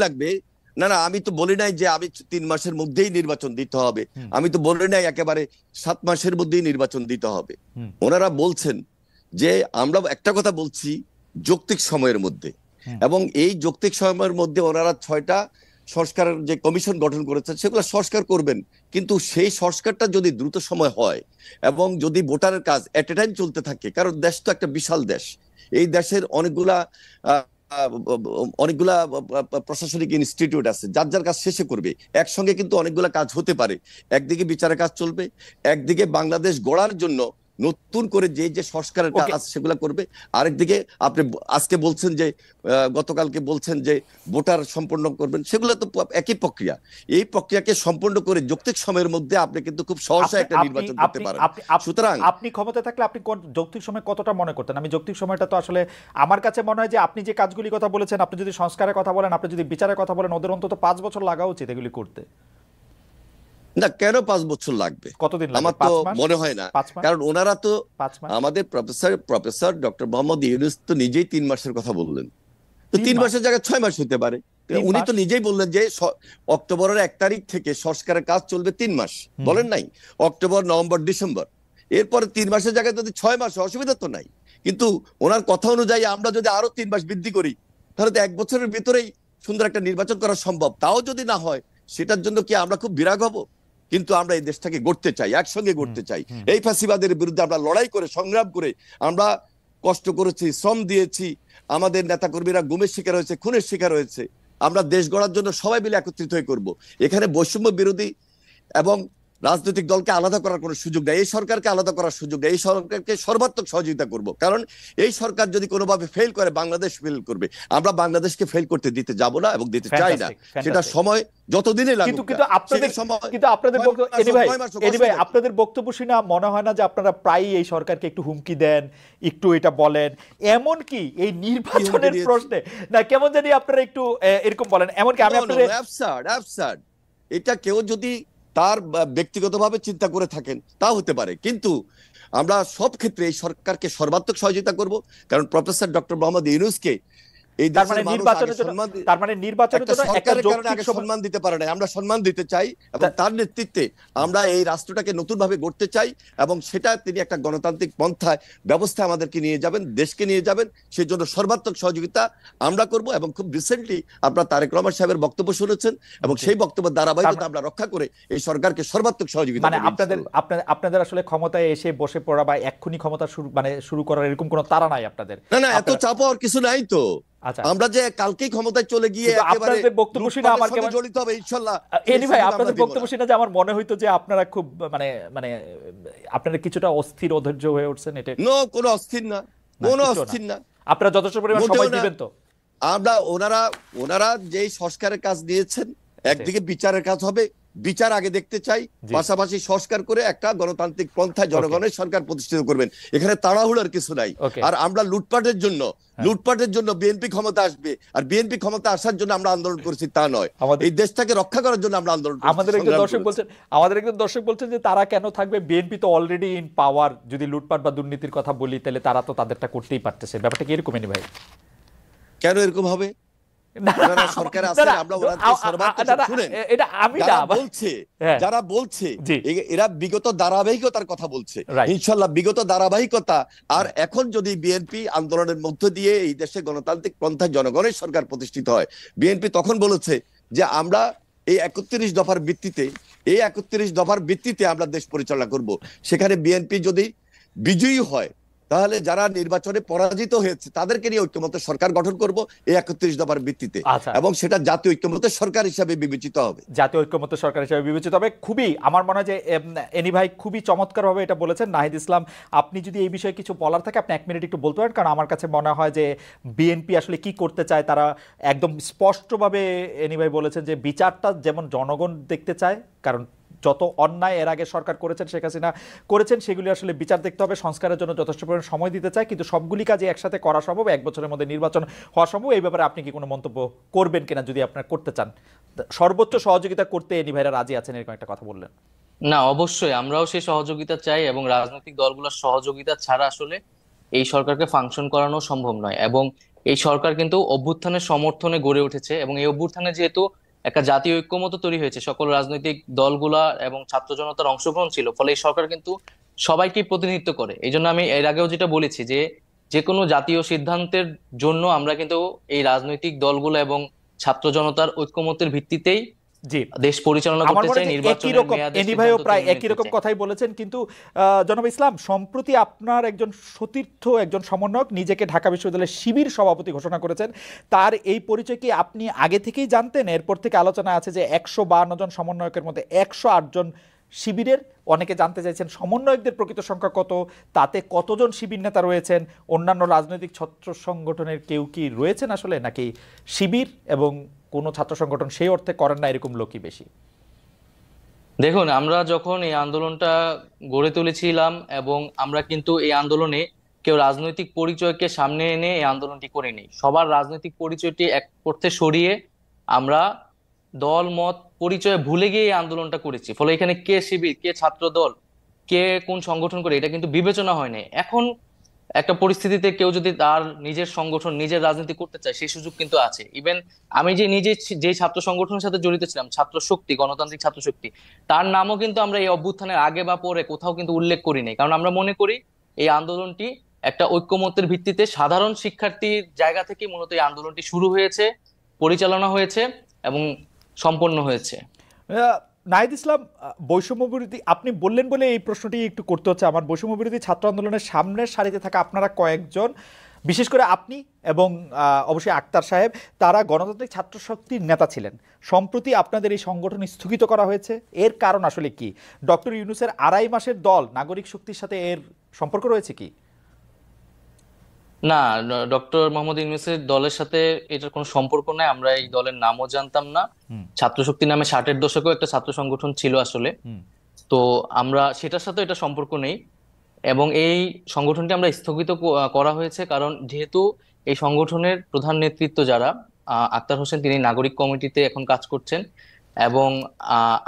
লাগবে। না না, আমি তো বলি নাই যে আমি 3 মাসের মধ্যেই নির্বাচন দিতে হবে, আমি তো বলি নাই একেবারে 7 মাসের মধ্যেই নির্বাচন দিতে হবে। ওনারা বলছেন যে আমরা একটা কথা বলছি যৌক্তিক সময়ের মধ্যে, এবং এই যৌক্তিক সময়ের মধ্যে ওনারা 6টা সংস্কারের যে কমিশন গঠন করেছেন সেগুলো সংস্কার করবেন, কিন্তু সেই সংস্কারটা যদি দ্রুত সময় হয় এবং যদি ভোটারের কাজ এট এ টাইম চলতে থাকে, কারণ দেশ তো একটা বিশাল দেশ, এই দেশের অনেকগুলা প্রশাসনিক ইনস্টিটিউট আছে, যার যার কাজ শেষে করবে, একসঙ্গে কিন্তু অনেকগুলা কাজ হতে পারে। একদিকে বিচারের কাজ চলবে, একদিকে বাংলাদেশ গড়ার জন্য নতুন করে যে যে সংস্কারের কাজ সেগুলো করবে, আরেকদিকে আপনি আজকে বলছেন যে গতকালকে বলছেন যে ভোটার সম্পন্ন করবেন, সেগুলো তো একই প্রক্রিয়া। এই প্রক্রিয়াকে সম্পন্ন করে যৌক্তিক সময়ের মধ্যে আপনি কিন্তু খুব সহজে একটা নির্বাচন করতে পারেন। সুতরাং আপনি ক্ষমতায় থাকলে আপনি যৌক্তিক সময় কতটা মনে করতেন? আমি যৌক্তিক সময়টা তো আসলে আমার কাছে মনে হয় যে আপনি যে কাজগুলি কথা বলেছেন, আপনি যদি সংস্কারের কথা বলেন, আপনি যদি বিচারের কথা বলেন, ওদের অন্তত 5 বছর লাগা উচিত এগুলি করতে। না, কেন 5 বছর লাগবে? কতদিন লাগবে? আমার তো মনে হয় না, কারণ ওনারা তো আমাদের প্রফেসর ডক্টর মোহাম্মদ ইউনূস তো নিজেই 3 মাসের কথা বললেন, তো 3 মাসের জায়গায় 6 মাস হতে পারে। উনি তো নিজেই বললেন যে অক্টোবরের 1 তারিখ থেকে সংস্কারের কাজ চলবে 3 মাস, বলেন নাই? অক্টোবর, নভেম্বর, ডিসেম্বর, এরপরে 3 মাসের জায়গায় যদি 6 মাস, অসুবিধা তো নাই। কিন্তু ওনার কথা অনুযায়ী আমরা যদি আরো 3 মাস বৃদ্ধি করি, তাহলে তো 1 বছরের ভিতরেই সুন্দর একটা নির্বাচন করা সম্ভব। তাও যদি না হয়, সেটার জন্য কি আমরা খুব বিরাগ হব? কিন্তু আমরা এই দেশটাকে গড়তে চাই, একসঙ্গে গড়তে চাই। এই ফ্যাসিবাদের বিরুদ্ধে আমরা লড়াই করে, সংগ্রাম করে, আমরা কষ্ট করেছি, শ্রম দিয়েছি, আমাদের নেতাকর্মীরা গুমের শিকার হয়েছে, খুনের শিকার হয়েছে। আমরা দেশ গড়ার জন্য সবাই মিলে একত্রিত হয়ে করব। এখানে বৈষম্য বিরোধী এবং রাজনৈতিক দলকে আলাদা করার কোনো সুযোগ নেই, এই সরকারকে আলাদা করার সুযোগ নেই। এই সরকারকে সর্বাত্মক সহযোগিতা করব, কারণ এই সরকার যদি কোনোভাবে ফেল করে, বাংলাদেশ ফেল করবে। আমরা বাংলাদেশকে ফেল করতে দিতে যাব না এবং দিতে চাই না। সেটা সময় যতদিনই লাগুক। কিন্তু আপনাদের বক্তব্য শুনে মনে হয় না যে আপনারা প্রায়ই এই সরকারকে একটু হুমকি দেন, একটু এটা বলেন, এমন কি এই নির্বাচনের প্রশ্নে না কেমন জানি আপনারা একটু এরকম বলেন? এমনকি আমি আপনাদের এটা কেউ যদি তার ব্যক্তিগতভাবে চিন্তা করে থাকেন তা হতে পারে, কিন্তু আমরা সব ক্ষেত্রে এই সরকারকে সর্বাত্মক সহযোগিতা করব, কারণ প্রফেসর ডক্টর মোহাম্মদ ইউনূসকে এই দেশের মানুষ সম্মান দিতে পারে না, আমরা সম্মান দিতে চাই এবং তার নেতৃত্বে আমরা এই রাষ্ট্রটাকে নতুন ভাবে গড়তে চাই, এবং সেটা তিনি একটা গণতান্ত্রিক পন্থায় ব্যবস্থা আমাদেরকে নিয়ে যাবেন, দেশকে নিয়ে যাবেন, সেই জন্য সর্বাত্মক সহযোগিতা আমরা করব। এবং খুব রিসেন্টলি আপনারা তারেক রহমান সাহেবের বক্তব্য শুনেছেন, এবং সেই বক্তব্যের ধারাবাহিকতা আমরা রক্ষা করে এই সরকারকে সর্বাত্মক সহযোগিতা, মানে আপনাদের আসলে ক্ষমতায় এসে বসে পড়া বা এক্ষুনি ক্ষমতা শুরু করার এরকম কোনো তাড়া নাই আপনাদের? না না, এত চাপ হওয়ার কিছু নাই তো। আমরা যে কালকেই ক্ষমতায় চলে গিয়ে একেবারে বক্তব্য শুনে আমার কেমন জড়িত হবে ইনশাআল্লাহ। ভাই, আপনাদের বক্তব্য শুনে যে আমার মনে হইতো যে আপনারা খুব মানে আপনারা কিছুটা অস্থির, অধৈর্য হয়ে উঠছেন। এটা কোনো অস্থির না, কোনো অস্থির না। আপনারা যথেষ্ট পরিমাণ সময় দিবেন তো? আমরা ওনারা যেই সংস্কারের কাজ নিয়েছেন, একদিকে বিচারের কাজ হবে, বিচার আগে দেখতে চাই, পাশাপাশি সংস্কার করে একটা গণতান্ত্রিক পন্থায় জনগণের সরকার প্রতিষ্ঠিত করবেন। এখানে তাড়াহুড়োর কিছু নাই। আর আমরা লুটপাটের জন্য বিএনপি ক্ষমতা আসবে আর বিএনপি ক্ষমতা আসার জন্য আমরা আন্দোলন করেছি তা নয়, এই দেশটাকে রক্ষা করার জন্য আমরা আন্দোলন করেছি। আমাদের একজন দর্শক বলছেন যে তারা কেন থাকবে, বিএনপি তো অলরেডি ইন পাওয়ার। যদি লুটপাট বা দুর্নীতির কথা বলি তাহলে তারা তো তাদেরটা করতেই পারতেছে। ব্যাপারটা কি এরকমই ভাই? কেন এরকম হবে? যারা বলছে এরা বিগত ধারাবাহিকতার কথা বলছে, ইনশাল্লাহ বিগত ধারাবাহিকতা। আর এখন যদি বিএনপি আন্দোলনের মধ্য দিয়ে এই দেশে গণতান্ত্রিক পন্থায় জনগণের সরকার প্রতিষ্ঠিত হয়, বিএনপি তখন বলেছে যে আমরা এই 31 দফার ভিত্তিতে আমরা দেশ পরিচালনা করব। সেখানে বিএনপি যদি বিজয়ী হয়, তাহলে যারা নির্বাচনে পরাজিত হয়েছে তাদেরকে নিয়ে ঐক্যমত্য সরকার গঠন করব এই 31 দফার ভিত্তিতে, এবং সেটা জাতীয় ঐক্যমত্য সরকার হিসাবে বিবেচিত হবে। জাতীয় ঐক্যমত্য সরকার হিসাবে বিবেচিত হবে। খুবই আমার মনে হয় যে এনি ভাই খুবই চমৎকারভাবে এটা বলেছেন। নাহিদ ইসলাম, আপনি যদি এই বিষয়ে কিছু বলার থাকে আপনি 1 মিনিট একটু বলতে পারেন, কারণ আমার কাছে মনে হয় যে বিএনপি আসলে কি করতে চায় তারা একদম স্পষ্টভাবে এনি ভাই বলেছেন যে বিচারটা যেমন জনগণ দেখতে চায়, কারণ যত অন্যায় এর আগে সরকার করেছেন, শেখ হাসিনা করেছেন, সেগুলি আসলে বিচার দেখতে হবে, সংস্কারের জন্য যথেষ্ট পরিমাণ সময় দিতে চায়, কিন্তু সবগুলি কাজে একসাথে করা সম্ভব, 1 বছরের মধ্যে নির্বাচন হওয়া সম্ভব। এই ব্যাপারে আপনি কি কোনো মন্তব্য করবেন কিনা? যদি আপনারা করতে চান, সর্বোচ্চ সহযোগিতা করতে এনি ভাইরা রাজি আছেন, এরকম একটা কথা বললেন। না, অবশ্যই আমরাও সেই সহযোগিতা চাই, এবং রাজনৈতিক দলগুলোর সহযোগিতা ছাড়া আসলে এই সরকারকে ফাংশন করানো সম্ভব নয়। এবং এই সরকার কিন্তু অভ্যুত্থানের সমর্থনে গড়ে উঠেছে, এবং এই অভ্যুত্থানে যেহেতু একটা জাতীয় ঐক্যমত্য তৈরি হয়েছে, সকল রাজনৈতিক দলগুলা এবং ছাত্র জনতার অংশগ্রহণ ছিল, ফলে এই সরকার কিন্তু সবাইকে প্রতিনিধিত্ব করে। এই জন্য আমি এর আগেও যেটা বলেছি যে যে কোনো জাতীয় সিদ্ধান্তের জন্য আমরা কিন্তু এই রাজনৈতিক দলগুলো এবং ছাত্র জনতার ঐক্যমত্যের ভিত্তিতেই জি দেশ পরিচালনা আমার করতে মনে চাই, হয় একই নির্বাচনের রকম মেয়াদের এনি ভাইও সিদ্ধান্ত প্রায় তিনি একই নিতে রকম চাই। কথাই বলেছেন, কিন্তু জনাব ইসলাম, সম্প্রতি আপনার একজন সতীর্থ, একজন সমন্বয়ক নিজেকে ঢাকা বিশ্ববিদ্যালয়ের শিবির সভাপতি ঘোষণা করেছেন। তার এই পরিচয় কি আপনি আগে থেকেই জানতেন? এরপর থেকে আলোচনা আছে যে 152 জন সমন্বয়কের মধ্যে 108 জন শিবিরের। অনেকে জানতে চাইছেন সমন্বয়কদের প্রকৃত সংখ্যা কত, তাতে কতজন শিবির নেতা রয়েছেন, অন্যান্য রাজনৈতিক ছাত্র সংগঠনের কেউ কি রয়েছেন আসলে, নাকি শিবির এবং কোনো ছাত্র সংগঠন সেই অর্থে করেন না এরকম লোকই বেশি? দেখুন, আমরা যখন এই আন্দোলনটা গড়ে তুলেছিলাম, এবং আমরা কিন্তু এই আন্দোলনে কেউ রাজনৈতিক পরিচয়কে সামনে এনে এই আন্দোলনটি করিনি। সবার রাজনৈতিক পরিচয়টি এক অর্থে সরিয়ে আমরা দল মত পরিচয় ভুলে গিয়ে এই আন্দোলনটা করেছি। ফলে এখানে কে শিবির, কে ছাত্র দল, কে কোন সংগঠন করে, এটা কিন্তু বিবেচনা হয়নি। এখন একটা পরিস্থিতিতে কেউ যদি তার নিজের সংগঠন, নিজের রাজনীতি করতে চায়, সেই সুযোগ কিন্তু আছে। ইভেন আমি যে নিজে যে ছাত্র সংগঠনের সাথে জড়িত ছিলাম, ছাত্র শক্তি, গণতান্ত্রিক ছাত্র শক্তি, তার নামও কিন্তু আমরা এই অভ্যুত্থানের আগে বা পরে কোথাও কিন্তু উল্লেখ করি নাই, কারণ আমরা মনে করি এই আন্দোলনটি একটা ঐক্যমত্যের ভিত্তিতে সাধারণ শিক্ষার্থীর জায়গা থেকে মূলত এই আন্দোলনটি শুরু হয়েছে, পরিচালনা হয়েছে এবং সম্পন্ন হয়েছে। নাহিদ ইসলাম, বৈষম্য বিরোধী আপনি বললেন বলে এই প্রশ্নটি একটু করতে হচ্ছে আমার। বৈষম্য বিরোধী ছাত্র আন্দোলনের সামনের সারিতে থাকা আপনারা কয়েকজন, বিশেষ করে আপনি এবং অবশ্যই আক্তার সাহেব, তারা গণতান্ত্রিক ছাত্র শক্তির নেতা ছিলেন। সম্প্রতি আপনাদের এই সংগঠন স্থগিত করা হয়েছে, এর কারণ আসলে কি? ডক্টর ইউনূসের 2.5 মাসের দল নাগরিক শক্তির সাথে এর সম্পর্ক রয়েছে কি? না, ডক্টর মোহাম্মদ ইউনূসের দলের সাথে এটার কোনো সম্পর্ক নাই। আমরা এই দলের নামও জানতাম না। ছাত্র শক্তি নামে 60-এর দশকেও একটা ছাত্র সংগঠন ছিল আসলে, তো আমরা সেটার সাথে এটা সম্পর্ক নেই। এবং এই সংগঠনটি আমরা স্থগিত করা হয়েছে কারণ যেহেতু এই সংগঠনের প্রধান নেতৃত্ব যারা, আক্তার হোসেন, তিনি নাগরিক কমিটিতে এখন কাজ করছেন, এবং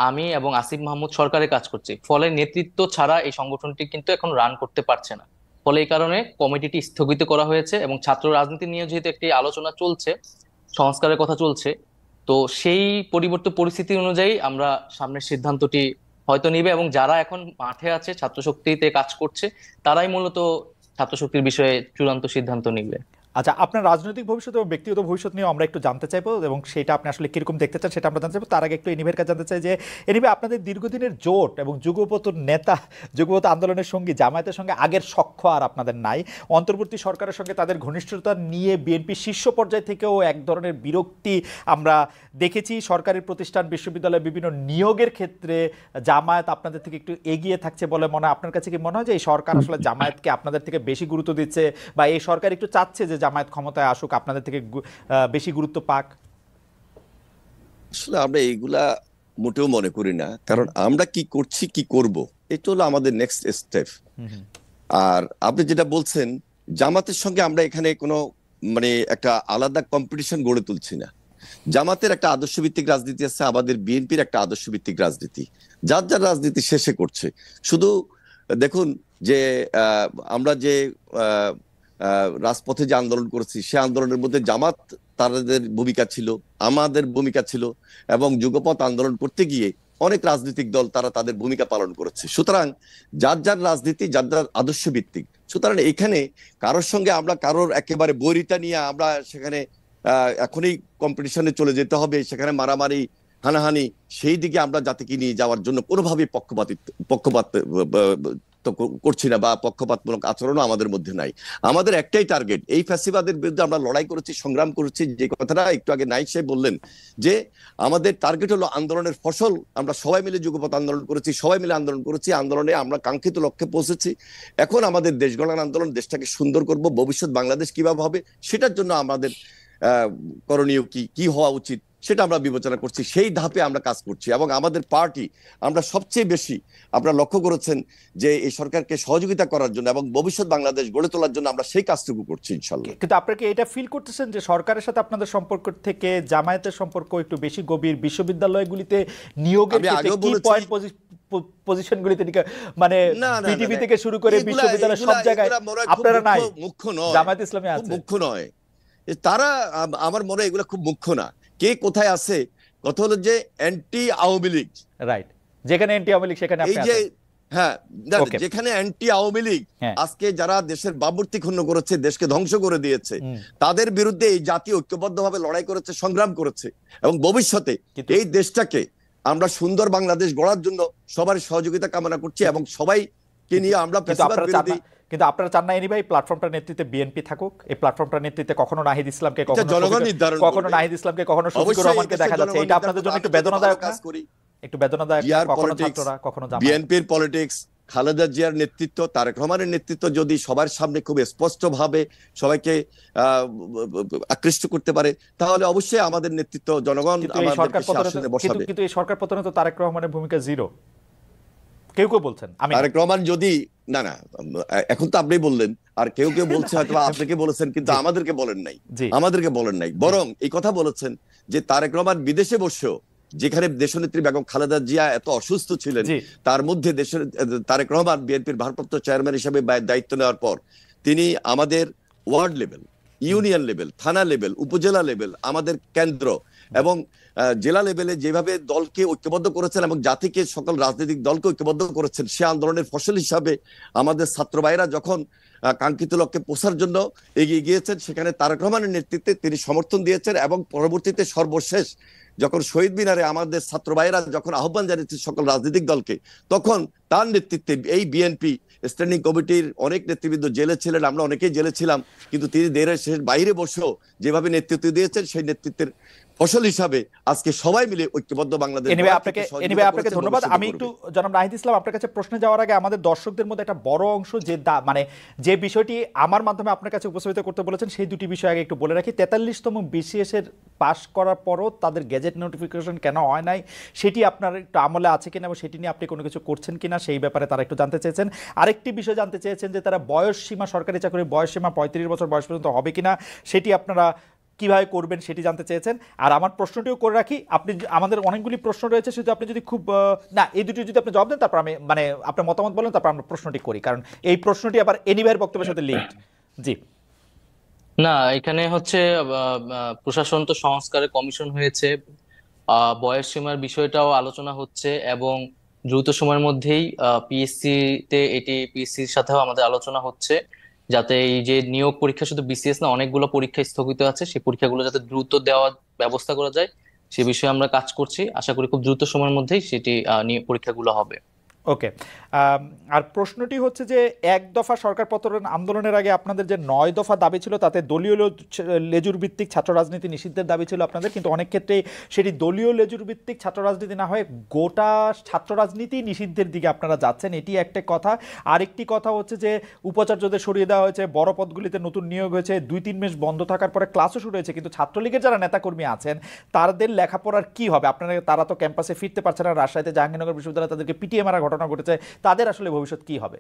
আমি এবং আসিফ মাহমুদ সরকারে কাজ করছি। ফলে নেতৃত্ব ছাড়া এই সংগঠনটি কিন্তু এখন রান করতে পারছে না। ফলে এই কারণে কমিটিটি স্থগিত করা হয়েছে, এবং ছাত্র রাজনীতি নিয়ে যেহেতু একটি আলোচনা চলছে, সংস্কারের কথা চলছে, তো সেই পরিবর্তিত পরিস্থিতি অনুযায়ী আমরা সামনের সিদ্ধান্তটি হয়তো নিবে, এবং যারা এখন মাঠে আছে ছাত্র শক্তিতে কাজ করছে, তারাই মূলত ছাত্র শক্তির বিষয়ে চূড়ান্ত সিদ্ধান্ত নিবে। আচ্ছা, আপনার রাজনৈতিক ভবিষ্যৎ এবং ব্যক্তিগত ভবিষ্যৎ নিয়ে আমরা একটু জানতে চাইবো, এবং সেটা আপনি আসলে কিরকম দেখতে চান সেটা আমরা জানতে চাইবো। তার আগে একটু এনিভের কাছে জানতে চাই যে এনিভে, আপনাদের দীর্ঘদিনের জোট এবং যুগপত নেতা, যুগপত আন্দোলনের সঙ্গী জামায়াতের সঙ্গে আগের সখ্য আর আপনাদের নাই। অন্তর্বর্তী সরকারের সঙ্গে তাদের ঘনিষ্ঠতা নিয়ে বিএনপি শীর্ষ পর্যায় থেকেও এক ধরনের বিরক্তি আমরা দেখেছি। সরকারি প্রতিষ্ঠান, বিশ্ববিদ্যালয়ে বিভিন্ন নিয়োগের ক্ষেত্রে জামায়াত আপনাদের থেকে একটু এগিয়ে থাকছে বলে মনে হয়। আপনার কাছে কি মনে হয় যে এই সরকার আসলে জামায়াতকে আপনাদের থেকে বেশি গুরুত্ব দিচ্ছে, বা এই সরকার একটু চাচ্ছে যে জামায়াত ক্ষমতায় আসুক, আপনাদের থেকে বেশি গুরুত্ব পাক? আসলে আমরা এইগুলা মোটেও মনে করি না, কারণ আমরা কি করছি, কি করব, এটা হলো আমাদের নেক্সট স্টেপ। আর আপনি যেটা বলছেন, জামাতের সঙ্গে আমরা এখানে কোনো মানে একটা আলাদা কম্পিটিশন গড়ে তুলছি না। জামাতের একটা আদর্শ ভিত্তিক রাজনীতি আছে, আমাদের বিএনপির একটা আদর্শ ভিত্তিক রাজনীতি, যার যার রাজনীতি শেষে করছে। শুধু দেখুন যে আমরা যে রাজপথে যে আন্দোলন করেছি, সে আন্দোলনের মধ্যে জামাত তাদের ভূমিকা ছিল, আমাদের ভূমিকা ছিল, এবং যুগপৎ আন্দোলন করতে গিয়ে অনেক রাজনৈতিক দল তারা তাদের ভূমিকা পালন করেছে। সুতরাং যার যার রাজনীতি, যার যার আদর্শ ভিত্তিক। সুতরাং এখানে কারোর সঙ্গে আমরা কারোর একেবারে বৈরিতা নিয়ে আমরা সেখানে এখনই কম্পিটিশনে চলে যেতে হবে, সেখানে মারামারি হানাহানি, সেই দিকে আমরা জাতিকে নিয়ে যাওয়ার জন্য কোনোভাবেই পক্ষপাত তো করছি না, বা পক্ষপাতমূলক আচরণও আমাদের মধ্যে নাই। আমাদের একটাই টার্গেট, এই ফ্যাসিবাদের বিরুদ্ধে আমরা লড়াই করেছি, সংগ্রাম করেছি। যে কথাটা একটু আগে নাইক সাহেব বললেন যে আমাদের টার্গেট হলো আন্দোলনের ফসল। আমরা সবাই মিলে যুগপৎ আন্দোলন করেছি, সবাই মিলে আন্দোলন করেছি, আন্দোলনে আমরা কাঙ্ক্ষিত লক্ষ্যে পৌঁছেছি। এখন আমাদের দেশ গড়ার আন্দোলন, দেশটাকে সুন্দর করব, ভবিষ্যৎ বাংলাদেশ কিভাবে হবে সেটার জন্য আমাদের করণীয় কি হওয়া উচিত সেটা আমরা বিবেচনা করছি, সেই ধাপে আমরা কাজ করছি। এবং আমাদের পার্টি, আমরা সবচেয়ে বেশি, আপনারা লক্ষ্য করেছেন যে এই সরকারকে সহযোগিতা করার জন্য এবং ভবিষ্যৎ বাংলাদেশ গড়ে তোলার জন্য আমরা সেই কাজটুকু করছি ইনশাল্লাহ। কিন্তু আপনারা কি এটা ফিল করতেছেন যে সরকারের সাথে আপনাদের সম্পর্ক থেকে জামায়াতের সম্পর্ক একটু বেশি গভীর? বিশ্ববিদ্যালয়গুলিতে নিয়োগের ক্ষেত্রে কি পয়েন্ট পজিশনগুলিতে, মানে পিটিভি থেকে শুরু করে বিশ্ববিদ্যালয় সব জায়গায় আপনারা নাই, মুখ্য নয়, জামায়াত ইসলামী আছে। মুখ্য নয়, তারা আমার মনে হয় এগুলো খুব মুখ্য না, কে কোথায় আছে। কথা হলো যে অ্যান্টি আওয়ামী লীগ, রাইট, যেখানে অ্যান্টি আওয়ামী লীগ সেখানে এই আপনি যে আছেন। হ্যাঁ, ওকে, যেখানে অ্যান্টি আওয়ামী লীগ হ্যাঁ, আজকে যারা দেশের ভাবমূর্তি ক্ষুণ্ণ করেছে, দেশকে ধ্বংস করে দিয়েছে, তাদের বিরুদ্ধে এই জাতি ঐক্যবদ্ধভাবে লড়াই করেছে, সংগ্রাম করেছে, এবং ভবিষ্যতে এই দেশটাকে আমরা সুন্দর বাংলাদেশ গড়ার জন্য সবার সহযোগিতা কামনা করছি, এবং সবাইকে নিয়ে আমরা ফ্যাসিবাদ বিরোধী। কিন্তু আপনারা চান না এনি ভাই প্ল্যাটফর্মটার নেতৃত্বে বিএনপি থাকুক? এই প্ল্যাটফর্মটার নেতৃত্বে কখনো নাহিদ ইসলামকে, জনগণ নির্ধারণ কখনো নাহিদ ইসলামকে, কখনো শফিকুর রহমানকে দেখা যাচ্ছে। এটা আপনাদের জন্য একটু বেদনাদায়ক না? একটু বেদনাদায়ক, কখনো ছাত্ররা, কখনো জামায়াত। বিএনপির পলিটিক্স, খালেদা জিয়ার নেতৃত্ব, তারেক রহমানের নেতৃত্ব যদি সবার সামনে খুব স্পষ্টভাবে সবাইকে আকৃষ্ট করতে পারে, তাহলে অবশ্যই আমাদের নেতৃত্ব জনগণ বসাবে। কিন্তু এই সরকার পতনে তো তারেক রহমানের ভূমিকা জিরো, কেউ কেউ বলছেন। তারেক রহমান যদি না, এখন তো আপনি বললেন, আর কেউ কেউ বলছে হয়তো আপনাকে বলেছেন, কিন্তু আমাদেরকে বলেন নাই। বরং এই কথা বলেছেন যে তারেক রহমান বিদেশে বসেও, যেখানে দেশনেত্রী বেগম খালেদা জিয়া এত অসুস্থ ছিলেন, তার মধ্যে দেশের তারেক রহমান বিএনপির ভারপ্রাপ্ত চেয়ারম্যান হিসেবে দায়িত্ব নেওয়ার পর তিনি আমাদের ওয়ার্ড লেভেল, ইউনিয়ন লেভেল, থানা লেভেল, উপজেলা লেভেল, আমাদের কেন্দ্র এবং জেলা লেভেলে যেভাবে দলকে ঐক্যবদ্ধ করেছেন এবং জাতিকে, সকল রাজনৈতিক দলকে ঐক্যবদ্ধ করেছেন, সে আন্দোলনের ফসল হিসাবে আমাদের ছাত্র ভাইরা যখন কাঙ্ক্ষিত লক্ষ্যে পৌঁছার জন্য এগিয়ে গিয়েছেন, সেখানে তারেক রহমানের নেতৃত্বে তিনি সমর্থন দিয়েছেন, এবং পরবর্তীতে সর্বশেষ যখন শহীদ মিনারে আমাদের ছাত্র ভাইরা যখন আহ্বান জানিয়েছে সকল রাজনৈতিক দলকে, তখন তার নেতৃত্বে এই বিএনপি স্ট্যান্ডিং কমিটির অনেক নেতৃবৃন্দ জেলে ছিলেন, আমরা অনেকেই জেলে ছিলাম, কিন্তু তিনি দেশের বাইরে বসেও যেভাবে নেতৃত্ব দিয়েছেন, সেই নেতৃত্বের ফসল হিসাবে আজকে সবাই মিলে ঐক্যবদ্ধ বাংলাদেশ। আপনাকে ধন্যবাদ। আমি একটু জনাব নাহিদ ইসলাম আপনার কাছে প্রশ্নে যাওয়ার আগে আমাদের দর্শকদের মধ্যে একটা বড় অংশ মানে যে বিষয়টি আমার মাধ্যমে আপনার কাছে উপস্থাপিত করতে বলেছেন, সেই দুটি বিষয় আগে একটু বলে রাখি। 43তম BCS এর পাস করার পরও তাদের গেজেট নোটিফিকেশন কেন হয় নাই, সেটি আপনার একটু আমলে আছে কিনা এবং সেটি নিয়ে আপনি কোনো কিছু করছেন কিনা, সেই ব্যাপারে তারা একটু জানতে চেয়েছেন। আরেকটি বিষয় জানতে চেয়েছেন যে তারা বয়স সীমা, সরকারি চাকরির বয়স সীমা 35 বছর বয়স পর্যন্ত হবে কিনা, সেটি আপনারা কিভাবে করবেন সেটি জানতে চেয়েছেন। আর আমার প্রশ্নটিও করে রাখি, আপনি আমাদের অনেকগুলি প্রশ্ন রয়েছে, শুধু আপনি যদি খুব না এই দুটি যদি আপনি জবাব দেন, তারপর আমি মানে আপনার মতামত বলেন, তারপর আমরা প্রশ্নটি করি, কারণ এই প্রশ্নটি আবার এনিভাইয়ের বক্তব্যের সাথে লিঙ্কড। জি না, এখানে হচ্ছে প্রশাসন তো সংস্কারের কমিশন হয়েছে, বয়স সীমার বিষয়টাও আলোচনা হচ্ছে, এবং দ্রুত সময়ের মধ্যেই পিএসসির সাথেও আমাদের আলোচনা হচ্ছে, যাতে এই যে নিয়োগ পরীক্ষা, শুধু BCS না, অনেকগুলো পরীক্ষা স্থগিত আছে, সেই পরীক্ষাগুলো যাতে দ্রুত দেওয়ার ব্যবস্থা করা যায়, সে বিষয়ে আমরা কাজ করছি। আশা করি খুব দ্রুত সময়ের মধ্যেই সেটি পরীক্ষাগুলো হবে। ওকে, আর প্রশ্নটি হচ্ছে যে এক দফা সরকার পতন আন্দোলনের আগে আপনাদের যে 9 দফা দাবি ছিল, তাতে দলীয় লেজুর ভিত্তিক ছাত্র রাজনীতি নিষিদ্ধের দাবি ছিল আপনাদের, কিন্তু অনেক ক্ষেত্রে সেটি দলীয় লেজুর ভিত্তিক ছাত্র রাজনীতি না হয়ে গোটা ছাত্র রাজনীতি নিষিদ্ধের দিকে আপনারা যাচ্ছেন, এটি একটা কথা। আরেকটি কথা হচ্ছে যে উপাচার্যদের সরিয়ে দেওয়া হয়েছে, বড় পদগুলিতে নতুন নিয়োগ হয়েছে, 2-3 মাস বন্ধ থাকার পরে ক্লাসও শুরু হয়েছে, কিন্তু ছাত্রলীগের যারা নেতাকর্মী আছেন তাদের লেখাপড়ার কি হবে? আপনারা, তারা তো ক্যাম্পাসে ফিরতে পারছে না, রাজশাহীতে জাহাঙ্গীরনগর বিশ্ববিদ্যালয়ে তাদেরকে পিটিএ মারা ঘটনা ঘটেছে, তাদের আসলে ভবিষ্যৎ কি হবে?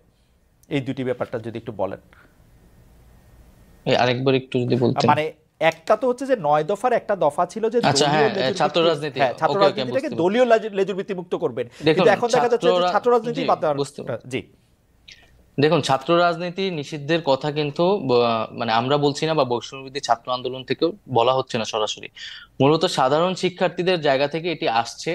এই দুটি ব্যাপারটা যদি একটু বলেন। আরেকবার একটু যদি বলতেন। মানে একটা তো হচ্ছে যে 9 দফার একটা দফা ছিল যে ছাত্র রাজনীতিটাকে দলীয় লেজুর ভিত্তি মুক্ত করবেন, কিন্তু এখন দেখা যাচ্ছে যে ছাত্র রাজনীতি বাদ দেওয়া। জি দেখুন, ছাত্র রাজনীতি নিষিদ্ধের কথা কিন্তু মানে আমরা বলছি না, বা বৈষম্যবিরোধী ছাত্র আন্দোলন থেকেও বলা হচ্ছে না সরাসরি, মূলত সাধারণ শিক্ষার্থীদের জায়গা থেকে এটি আসছে।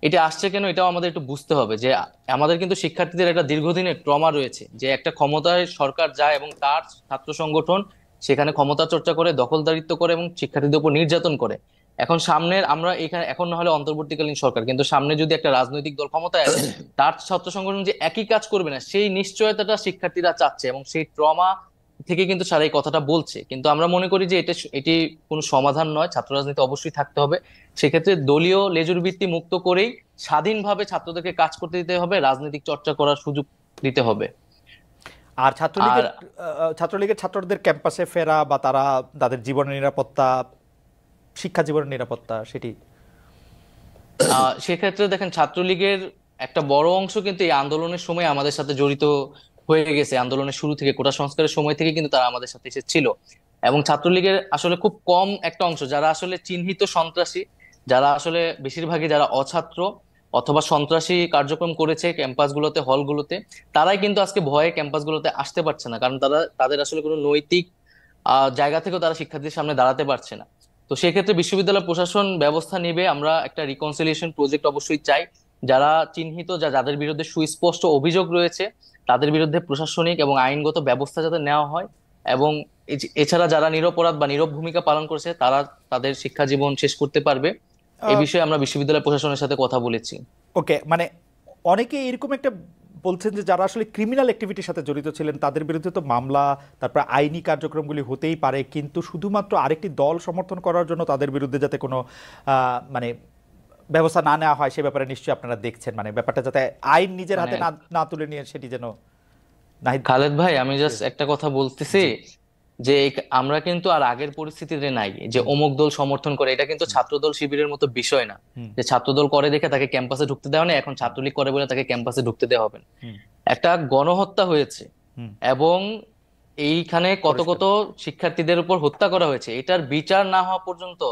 এটি আসছে কেন, এটাও আমাদের একটু বুঝতে হবে যে আমাদের কিন্তু শিক্ষার্থীদের একটা দীর্ঘদিনের ট্রমা রয়েছে, যে একটা ক্ষমতায় সরকার যায় এবং তার ছাত্র সংগঠন সেখানে ক্ষমতা চর্চা করে, দখলদারিত্ব করে এবং শিক্ষার্থীদের উপর নির্যাতন করে। এখন সামনের আমরা এখানে এখন না হলে অন্তর্বর্তীকালীন সরকার, কিন্তু সামনে যদি একটা রাজনৈতিক দল ক্ষমতায় আসে, তার ছাত্র সংগঠন যে একই কাজ করবে না, সেই নিশ্চয়তাটা শিক্ষার্থীরা চাচ্ছে, এবং সেই ট্রমা থেকে কিন্তু সারা এই কথাটা বলছে। কিন্তু আমরা মনে করি যে এটি কোনো সমাধান নয়, ছাত্র রাজনীতি অবশ্যই থাকতে হবে। সেক্ষেত্রে দলীয় লেজুর ভিত্তি মুক্ত করেই স্বাধীনভাবে ছাত্রদেরকে কাজ করতে দিতে হবে, রাজনৈতিক চর্চা করার সুযোগ দিতে হবে। আর ছাত্রলীগের ছাত্রদের ক্যাম্পাসে ফেরা বা তাদের জীবনের নিরাপত্তা, শিক্ষা জীবনের নিরাপত্তা, সেটি সেক্ষেত্রে দেখেন, ছাত্রলীগের একটা বড় অংশ কিন্তু এই আন্দোলনের সময় আমাদের সাথে জড়িত হয়ে গেছে। আন্দোলনের শুরু থেকে, কোটা সংস্কারের সময় থেকে কিন্তু তারা আমাদের সাথে এসেছিল, এবং ছাত্রলীগের আসলে খুব কম একটা অংশ যারা আসলে চিহ্নিত সন্ত্রাসী, যারা আসলে বেশিরভাগই যারা অছাত্র অথবা সন্ত্রাসী কার্যক্রম করেছে ক্যাম্পাসগুলোতে, হলগুলোতে, তারাই কিন্তু আজকে ভয়ে ক্যাম্পাসগুলোতে আসতে পারছে না, কারণ তাদের আসলে কোনো নৈতিক জায়গা থেকেও তারা শিক্ষার্থীদের সামনে দাঁড়াতে পারছে না। তো সেক্ষেত্রে বিশ্ববিদ্যালয় প্রশাসন ব্যবস্থা নেবে। আমরা একটা রিকনসিলিয়েশন প্রজেক্ট অবশ্যই চাই। যারা চিহ্নিত, যাদের বিরুদ্ধে সুস্পষ্ট অভিযোগ রয়েছে, তাদের বিরুদ্ধে প্রশাসনিক এবং আইনগত ব্যবস্থা যাতে নেওয়া হয়। এবং এছাড়া যারা নিরপরাধ বা নীরব ভূমিকা পালন করেছে, তারা তাদের শিক্ষা জীবন শেষ করতে পারবে। এই বিষয়ে আমরা বিশ্ববিদ্যালয় প্রশাসনের সাথে কথা বলেছি। ওকে, মানে অনেকে এরকম একটা বলছেন যে যারা আসলে ক্রিমিনাল অ্যাক্টিভিটির সাথে জড়িত ছিলেন তাদের বিরুদ্ধে তো মামলা, তারপর আইনি কার্যক্রমগুলি হতেই পারে, কিন্তু শুধুমাত্র আরেকটি দল সমর্থন করার জন্য তাদের বিরুদ্ধে যাতে কোনো মানে ব্যবস্থা না নেওয়া হয় সে ব্যাপারে নিশ্চয়ই আপনারা দেখছেন, মানে ব্যাপারটা যাতে আইন নিজের হাতে না তুলে নিয়ে সেটি যেন। খালেদ ভাই, আমি জাস্ট একটা কথা বলতেছি যে আমরা কিন্তু আর আগের পরিস্থিতিতে নাই যে অমুক দল সমর্থন করে। এটা কিন্তু ছাত্রদল শিবিরের মতো বিষয় না যে ছাত্রদল করে দেখে তাকে ক্যাম্পাসে ঢুকতে দেওয়া নেই, এখন ছাত্রলীগ করে বলে তাকে ক্যাম্পাসে ঢুকতে দেওয়া হবে না। একটা গণহত্যা হয়েছে এবং এইখানে কত কত শিক্ষার্থীদের উপর হত্যা করা হয়েছে। এটার বিচার না হওয়া পর্যন্ত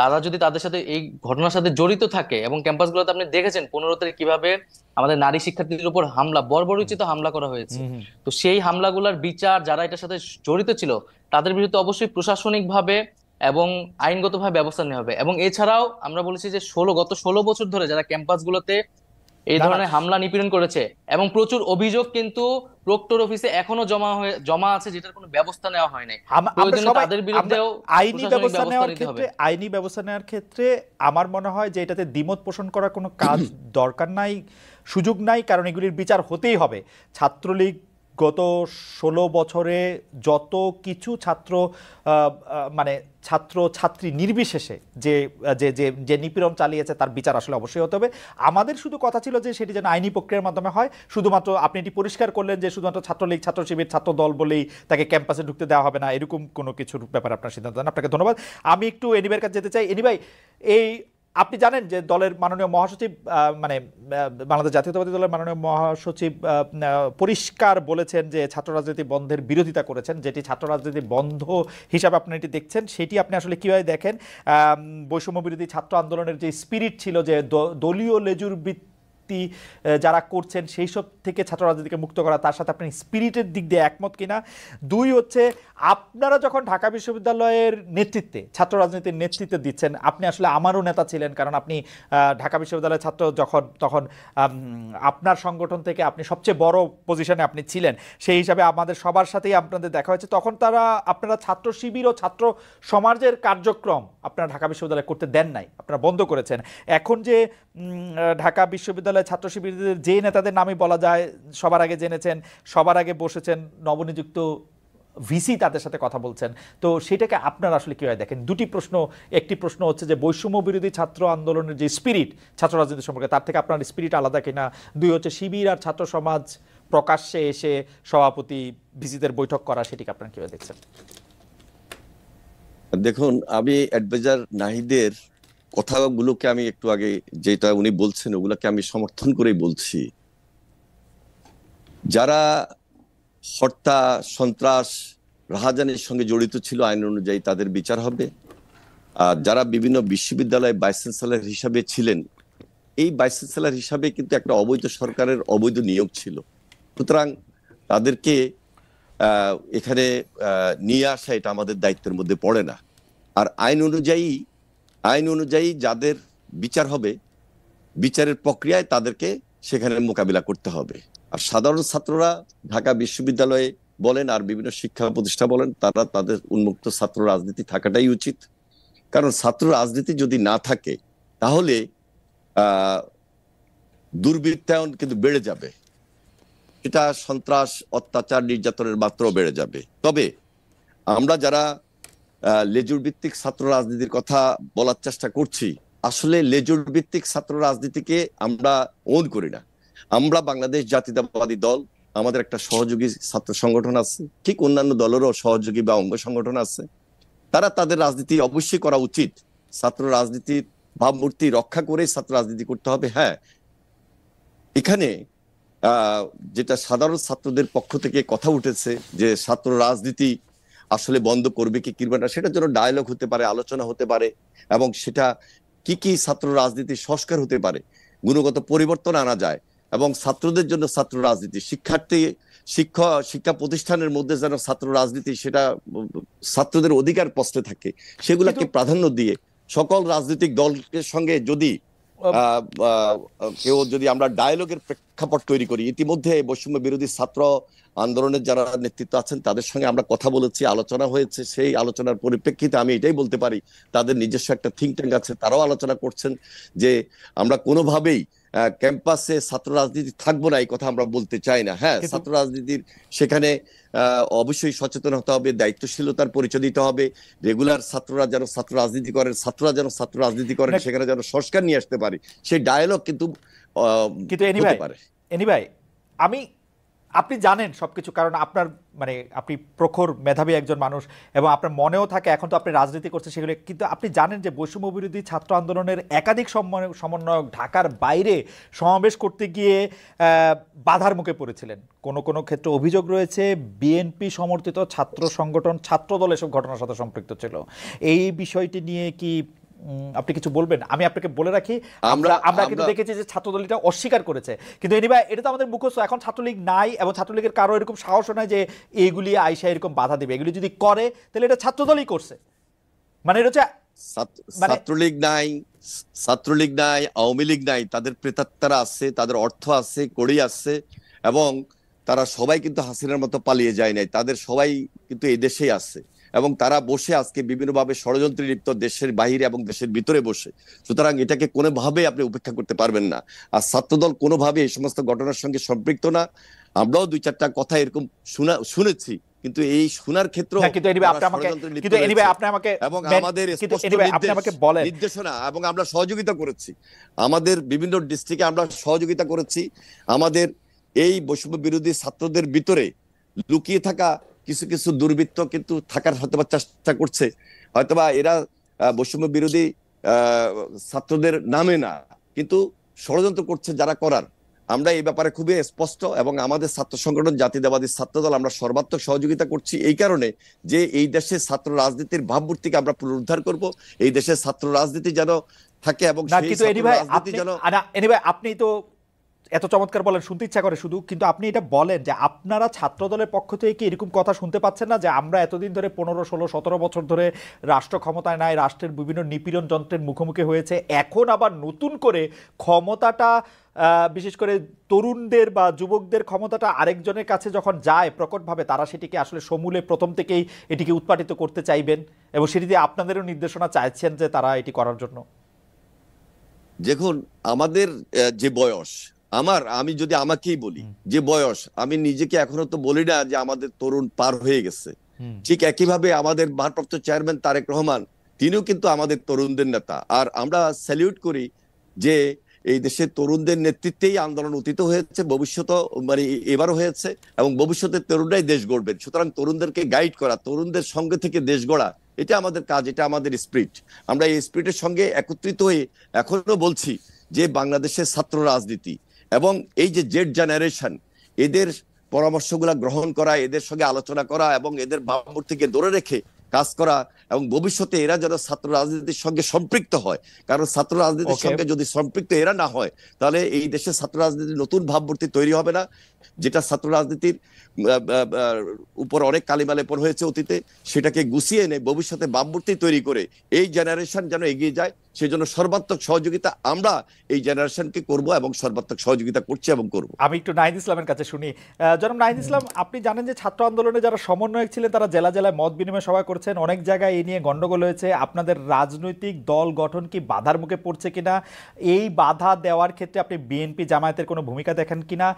তারা যদি তাদের সাথে এই ঘটনার সাথে জড়িত থাকে, এবং ক্যাম্পাসগুলোতে আপনি দেখেছেন 15 তারিখ কিভাবে আমাদের নারী শিক্ষার্থীদের উপর হামলা, বর্বরোচিত হামলা করা হয়েছে। তো সেই হামলাগুলোর বিচার, যারা এটার সাথে জড়িত ছিল তাদের বিরুদ্ধে অবশ্যই প্রশাসনিকভাবে এবং আইনগতভাবে ব্যবস্থা নেওয়া হবে। এবং এছাড়াও আমরা বলেছি যে গত 16 বছর ধরে যারা ক্যাম্পাসগুলোতে এই ধরনের হামলা নিপীড়ন করেছে, এবং প্রচুর অভিযোগ কিন্তু প্রক্টর অফিসে এখনো জমা আছে, যেটার কোনো ব্যবস্থা নেওয়া হয় নাই। তাদের বিরুদ্ধেও আইনি ব্যবস্থা নেওয়ার ক্ষেত্রে আমার মনে হয় যে এটাতে দ্বিমত পোষণ করার কোনো কাজ দরকার নাই, সুযোগ নাই, কারণ এগুলির বিচার হতেই হবে। ছাত্রলীগ গত 16 বছরে যত কিছু মানে ছাত্র ছাত্রী নির্বিশেষে যে যে যে নিপীড়ন চালিয়েছে তার বিচার আসলে অবশ্যই হতে হবে। আমাদের শুধু কথা ছিল যে সেটি যেন আইনি প্রক্রিয়ার মাধ্যমে হয়। শুধুমাত্র আপনি এটি পরিষ্কার করলেন যে শুধুমাত্র ছাত্রলীগ, ছাত্র শিবির, ছাত্র দল বলেই তাকে ক্যাম্পাসে ঢুকতে দেওয়া হবে না, এরকম কোনো কিছুর ব্যাপারে আপনার সিদ্ধান্ত নেন। আপনাকে ধন্যবাদ। আমি একটু এনিভাইয়ের কাছে যেতে চাই। এনিভাই, এই আপনি জানেন যে দলের মাননীয় মহাসচিব, মানে বাংলাদেশ জাতীয়তাবাদী দলের মাননীয় মহাসচিব পরিষ্কার বলেছেন যে ছাত্র রাজনীতি বন্ধের বিরোধিতা করেছেন। যেটি ছাত্র রাজনীতি বন্ধ হিসাবে আপনি এটি দেখছেন, সেটি আপনি আসলে কীভাবে দেখেন? বৈষম্য বিরোধী ছাত্র আন্দোলনের যে স্পিরিট ছিল, যে দলীয় লেজুর যারা করছেন সেই সব থেকে ছাত্র রাজনীতিকে মুক্ত করা, তার সাথে আপনি স্পিরিটের দিক দিয়ে একমত কিনা? দুই হচ্ছে, আপনারা যখন ঢাকা বিশ্ববিদ্যালয়ের নেতৃত্বে, ছাত্র রাজনীতির নেতৃত্বে দিচ্ছেন, আপনি আসলে আমারও নেতা ছিলেন, কারণ আপনি ঢাকা বিশ্ববিদ্যালয়ের ছাত্র তখন আপনার সংগঠন থেকে আপনি সবচেয়ে বড় পজিশনে আপনি ছিলেন, সেই হিসাবে আমাদের সবার সাথেই আপনাদের দেখা হয়েছে। তখন আপনারা ছাত্র শিবির ও ছাত্র সমাজের কার্যক্রম আপনারা ঢাকা বিশ্ববিদ্যালয়ে করতে দেন নাই, আপনারা বন্ধ করেছেন। এখন যে ঢাকা বিশ্ববিদ্যালয় ছাত্র শিবিরদের যে নেতাদের নামই বলা যায়, সবার আগে জেনেছেন, সবার আগে বসেছেন নবনিযুক্ত ভিসি, তাদের সাথে কথা বলছেন, তো সেটাকে আপনারা আসলে কিভাবে দেখেন? দুটি প্রশ্ন। একটি প্রশ্ন হচ্ছে যে বৈষম্য বিরোধী ছাত্র আন্দোলনের যে স্পিরিট ছাত্র রাজনীতি সম্পর্কে, তার থেকে আপনার স্পিরিট আলাদা কিনা? দুই হচ্ছে শিবির আর ছাত্র সমাজ প্রকাশ্যে এসে সভাপতি ভিসিদের বৈঠক করা, সেটিকে আপনারা কিভাবে দেখছেন? দেখুন, আমি অ্যাডভাইজার নাহিদের কথাগুলোকে আমি একটু আগে যেটা উনি বলছেন ওগুলোকে আমি সমর্থন করেই বলছি। যারা হত্যা, সন্ত্রাস, রাহাজানির সঙ্গে জড়িত ছিল আইন অনুযায়ী তাদের বিচার হবে। আর যারা বিভিন্ন বিশ্ববিদ্যালয়ে ভাইস চ্যান্সেলর হিসাবে ছিলেন, এই ভাইস চ্যান্সেলর হিসাবে কিন্তু একটা অবৈধ সরকারের অবৈধ নিয়োগ ছিল, সুতরাং তাদেরকে এখানে নিয়ে আসা এটা আমাদের দায়িত্বের মধ্যে পড়ে না। আর আইন অনুযায়ী যাদের বিচার হবে, বিচারের প্রক্রিয়ায় তাদেরকে সেখানে মোকাবিলা করতে হবে। আর সাধারণ ছাত্ররা ঢাকা বিশ্ববিদ্যালয়ে বলেন আর বিভিন্ন শিক্ষা প্রতিষ্ঠান বলেন, তারা তাদের উন্মুক্ত ছাত্র রাজনীতি থাকাটাই উচিত। কারণ ছাত্র রাজনীতি যদি না থাকে তাহলে দুর্বৃত্তায়ন কিন্তু বেড়ে যাবে, এটা সন্ত্রাস, অত্যাচার, নির্যাতনের মাত্রাও বেড়ে যাবে। তবে আমরা যারা লেজুর ভিত্তিক ছাত্র রাজনীতির কথা বলার চেষ্টা করছি, আসলে লেজুর ভিত্তিক ছাত্র রাজনীতিকে আমরা ওন করি না। আমরা বাংলাদেশ জাতীয়তাবাদী দল, আমাদের একটা সহযোগী ছাত্র সংগঠন আছে, ঠিক অন্যান্য দলেরও সহযোগী বা অঙ্গ সংগঠন আছে। তারা তাদের রাজনীতি অবশ্যই করা উচিত, ছাত্র রাজনীতির ভাবমূর্তি রক্ষা করে ছাত্র রাজনীতি করতে হবে। হ্যাঁ, এখানে যেটা সাধারণ ছাত্রদের পক্ষ থেকে কথা উঠেছে যে ছাত্র রাজনীতি আসলে বন্ধ করবে কি করবে না, সেটার জন্য ডায়ালগ হতে পারে, আলোচনা হতে পারে, এবং সেটা কি কি ছাত্র রাজনীতির সংস্কার হতে পারে, গুণগত পরিবর্তন আনা যায়, এবং ছাত্রদের জন্য ছাত্র রাজনীতি, শিক্ষা প্রতিষ্ঠানের মধ্যে যেন ছাত্র রাজনীতি সেটা ছাত্রদের অধিকার প্রশ্নে থাকে, সেগুলাকে প্রাধান্য দিয়ে সকল রাজনৈতিক দলের সঙ্গে যদি কেউ যদি আমরা ডায়ালগের প্রেক্ষাপট তৈরি করি, ইতিমধ্যে বৈষম্য বিরোধী ছাত্র আন্দোলনের যারা নেতৃত্ব আছেন তাদের সঙ্গে আমরা কথা বলেছি, আলোচনা হয়েছে। সেই আলোচনার পরিপ্রেক্ষিতে আমি এটাই বলতে পারি, তাদের নিজস্ব একটা থিঙ্ক ট্যাঙ্ক আছে, তারাও আলোচনা করছেন যে আমরা কোনোভাবেই ক্যাম্পাসে ছাত্র রাজনীতি থাকবো না, এই কথা আমরা বলতে চাই না। হ্যাঁ, ছাত্র রাজনীতির সেখানে অবশ্যই সচেতন হতে হবে, দায়িত্বশীলতার পরিচয় দিতে হবে, রেগুলার ছাত্ররা যেন ছাত্র রাজনীতি করেন, ছাত্ররা যেন ছাত্র রাজনীতি করেন, সেখানে যেন সংস্কার নিয়ে আসতে পারি, সেই ডায়ালগ কিন্তু হতে পারে। ভাই, আপনি জানেন সবকিছু, কারণ আপনার আপনি প্রখর মেধাবী একজন মানুষ এবং আপনার মনেও থাকে, এখন তো আপনি রাজনীতি করছেন সেগুলো, কিন্তু আপনি জানেন যে বৈষম্য বিরোধী ছাত্র আন্দোলনের একাধিক সমন্বয়ক ঢাকার বাইরে সমাবেশ করতে গিয়ে বাধার মুখে পড়েছিলেন। কোনো ক্ষেত্রে অভিযোগ রয়েছে বিএনপি সমর্থিত ছাত্র সংগঠন ছাত্রদল এসব ঘটনার সাথে সম্পৃক্ত ছিল। এই বিষয়টি নিয়ে কি আপনি কিছু বলবেন? আমি আপনাকে বলে রাখি, আমরা কিন্তু দেখেছি যে ছাত্রদল এটা অস্বীকার করেছে, কিন্তু এনিওয়ে এটা তো আমাদের মুখস্থ। এখন ছাত্রলীগ নাই এবং ছাত্রলীগের কারো এরকম সাহস নয় যে এইগুলি আইসা এরকম বাধা দেবে। এগুলি যদি করে তাহলে এটা ছাত্রদলই করছে। এটা হচ্ছে ছাত্রলীগ নাই, আওয়ামী লীগ নাই, তাদের প্রেতাত্মারা আছে, তাদের অর্থ আছে, কড়ি আছে, এবং তারা সবাই কিন্তু হাসিনার মতো পালিয়ে যায় নাই, তাদের সবাই কিন্তু এই দেশেই আছে এবং তারা বসে আজকে বিভিন্নভাবে ষড়যন্ত্রে লিপ্ত, দেশের বাইরে এবং দেশের ভিতরে বসে। সুতরাং এটাকে কোনোভাবে আপনি উপেক্ষা করতে পারবেন না। আর ছাত্রদল কোনোভাবে এই সমস্ত ঘটনার সঙ্গে সম্পৃক্ত না। আমরাও 2-4টা কথা এরকম শুনেছি, কিন্তু এই শোনার ক্ষেত্রে এবং আমাদের নির্দেশনা এবং আমরা সহযোগিতা করেছি, আমাদের বিভিন্ন ডিস্ট্রিক্টে আমরা সহযোগিতা করেছি। আমাদের এই বৈষম্য বিরোধী ছাত্রদের ভিতরে লুকিয়ে থাকা কিছু কিছু দুর্বৃত্ত কিন্তু থাকার হয়তোবা চেষ্টা করছে, হয়তোবা এরা বৈষম্য বিরোধী ছাত্রদের নামে না, কিন্তু ষড়যন্ত্র করছে যারা করার। আমরা এই ব্যাপারে খুবই স্পষ্ট এবং আমাদের ছাত্র সংগঠন জাতীয়তাবাদী ছাত্রদল আমরা সর্বাত্মক সহযোগিতা করছি এই কারণে যে এই দেশে ছাত্র রাজনীতির ভাবমূর্তিকে আমরা পুনরুদ্ধার করব, এই দেশে ছাত্র রাজনীতি যেন থাকে এবং আপনি তো এত চমৎকার বলেন, শুনতে ইচ্ছা করে শুধু, কিন্তু আপনি এটা বলেন যে আপনারা ছাত্রদলের পক্ষ থেকে এরকম কথা শুনতে পাচ্ছেন না যে আমরা এতদিন ধরে 15, 16, 17 বছর ধরে রাষ্ট্র ক্ষমতায় নাই, রাষ্ট্রের বিভিন্ন নিপীড়ন যন্ত্রের মুখোমুখি হয়েছে, এখন আবার নতুন করে ক্ষমতাটা বিশেষ করে তরুণদের বা যুবকদের ক্ষমতাটা আরেকজনের কাছে যখন যায় প্রকটভাবে, তারা সেটিকে আসলে সমূলে প্রথম থেকেই এটিকে উৎপাটিত করতে চাইবেন এবং সেটি দিয়ে আপনাদেরও নির্দেশনা চাইছেন যে তারা এটি করার জন্য? দেখুন, আমাদের যে বয়স, আমি যদি আমাকেই বলি যে বয়স, আমি নিজেকে এখনো তো বলি না যে আমাদের তরুণ পার হয়ে গেছে। ঠিক একইভাবে আমাদের ভারপ্রাপ্ত চেয়ারম্যান তারেক রহমান, তিনিও কিন্তু আমাদের তরুণদের নেতা। আর আমরা স্যালিউট করি যে এই দেশের তরুণদের নেতৃত্বেই আন্দোলন অতীত হয়েছে, ভবিষ্যৎ এবারও হয়েছে এবং ভবিষ্যতে তরুণরাই দেশ গড়বেন। সুতরাং তরুণদেরকে গাইড করা, তরুণদের সঙ্গে থেকে দেশ গড়া, এটা আমাদের কাজ, এটা আমাদের স্পিরিট। আমরা এই স্পিরিটের সঙ্গে একত্রিত হয়ে এখনো বলছি যে বাংলাদেশের ছাত্র রাজনীতি এবং এই যে জেড জেনারেশন, এদের পরামর্শগুলা গ্রহণ করা, এদের সঙ্গে আলোচনা করা এবং এদের ভাবমূর্তিকে ধরে রেখে কাজ করা এবং ভবিষ্যতে এরা যেন ছাত্র রাজনীতির সঙ্গে সম্পৃক্ত হয়। কারণ ছাত্র রাজনীতির সঙ্গে যদি সম্পৃক্ত এরা না হয়, তাহলে এই দেশে ছাত্র রাজনীতির নতুন ভাবমূর্তি তৈরি হবে না, যেটা ছাত্র রাজনীতির উপর অনেক কালিমা লেপন হয়েছে অতীতে, সেটাকে গুছিয়ে এনে ভবিষ্যতে ভাবমূর্তি তৈরি করে এই জেনারেশন যেন এগিয়ে যায়, সেজন্য সর্বাত্মক সহযোগিতা আমরা এই জেনারেশনকে করব এবং সর্বাত্মক সহযোগিতা করছি এবং করব। আমি একটু নাহিদ ইসলামের কাছে শুনি। জনাব নাহিদ ইসলাম, আপনি জানেন যে ছাত্র আন্দোলনে যারা সমন্বয়ক ছিলেন তারা জেলা জেলায় মত বিনিময় সভা করেছেন, অনেক জায়গায় এই নিয়ে গন্ডগোল হয়েছে। আপনাদের রাজনৈতিক দল গঠন কি বাধার মুখে পড়ছে কিনা, এই বাধা দেওয়ার ক্ষেত্রে আপনি বিএনপি জামায়াতের কোনো ভূমিকা দেখেন কিনা?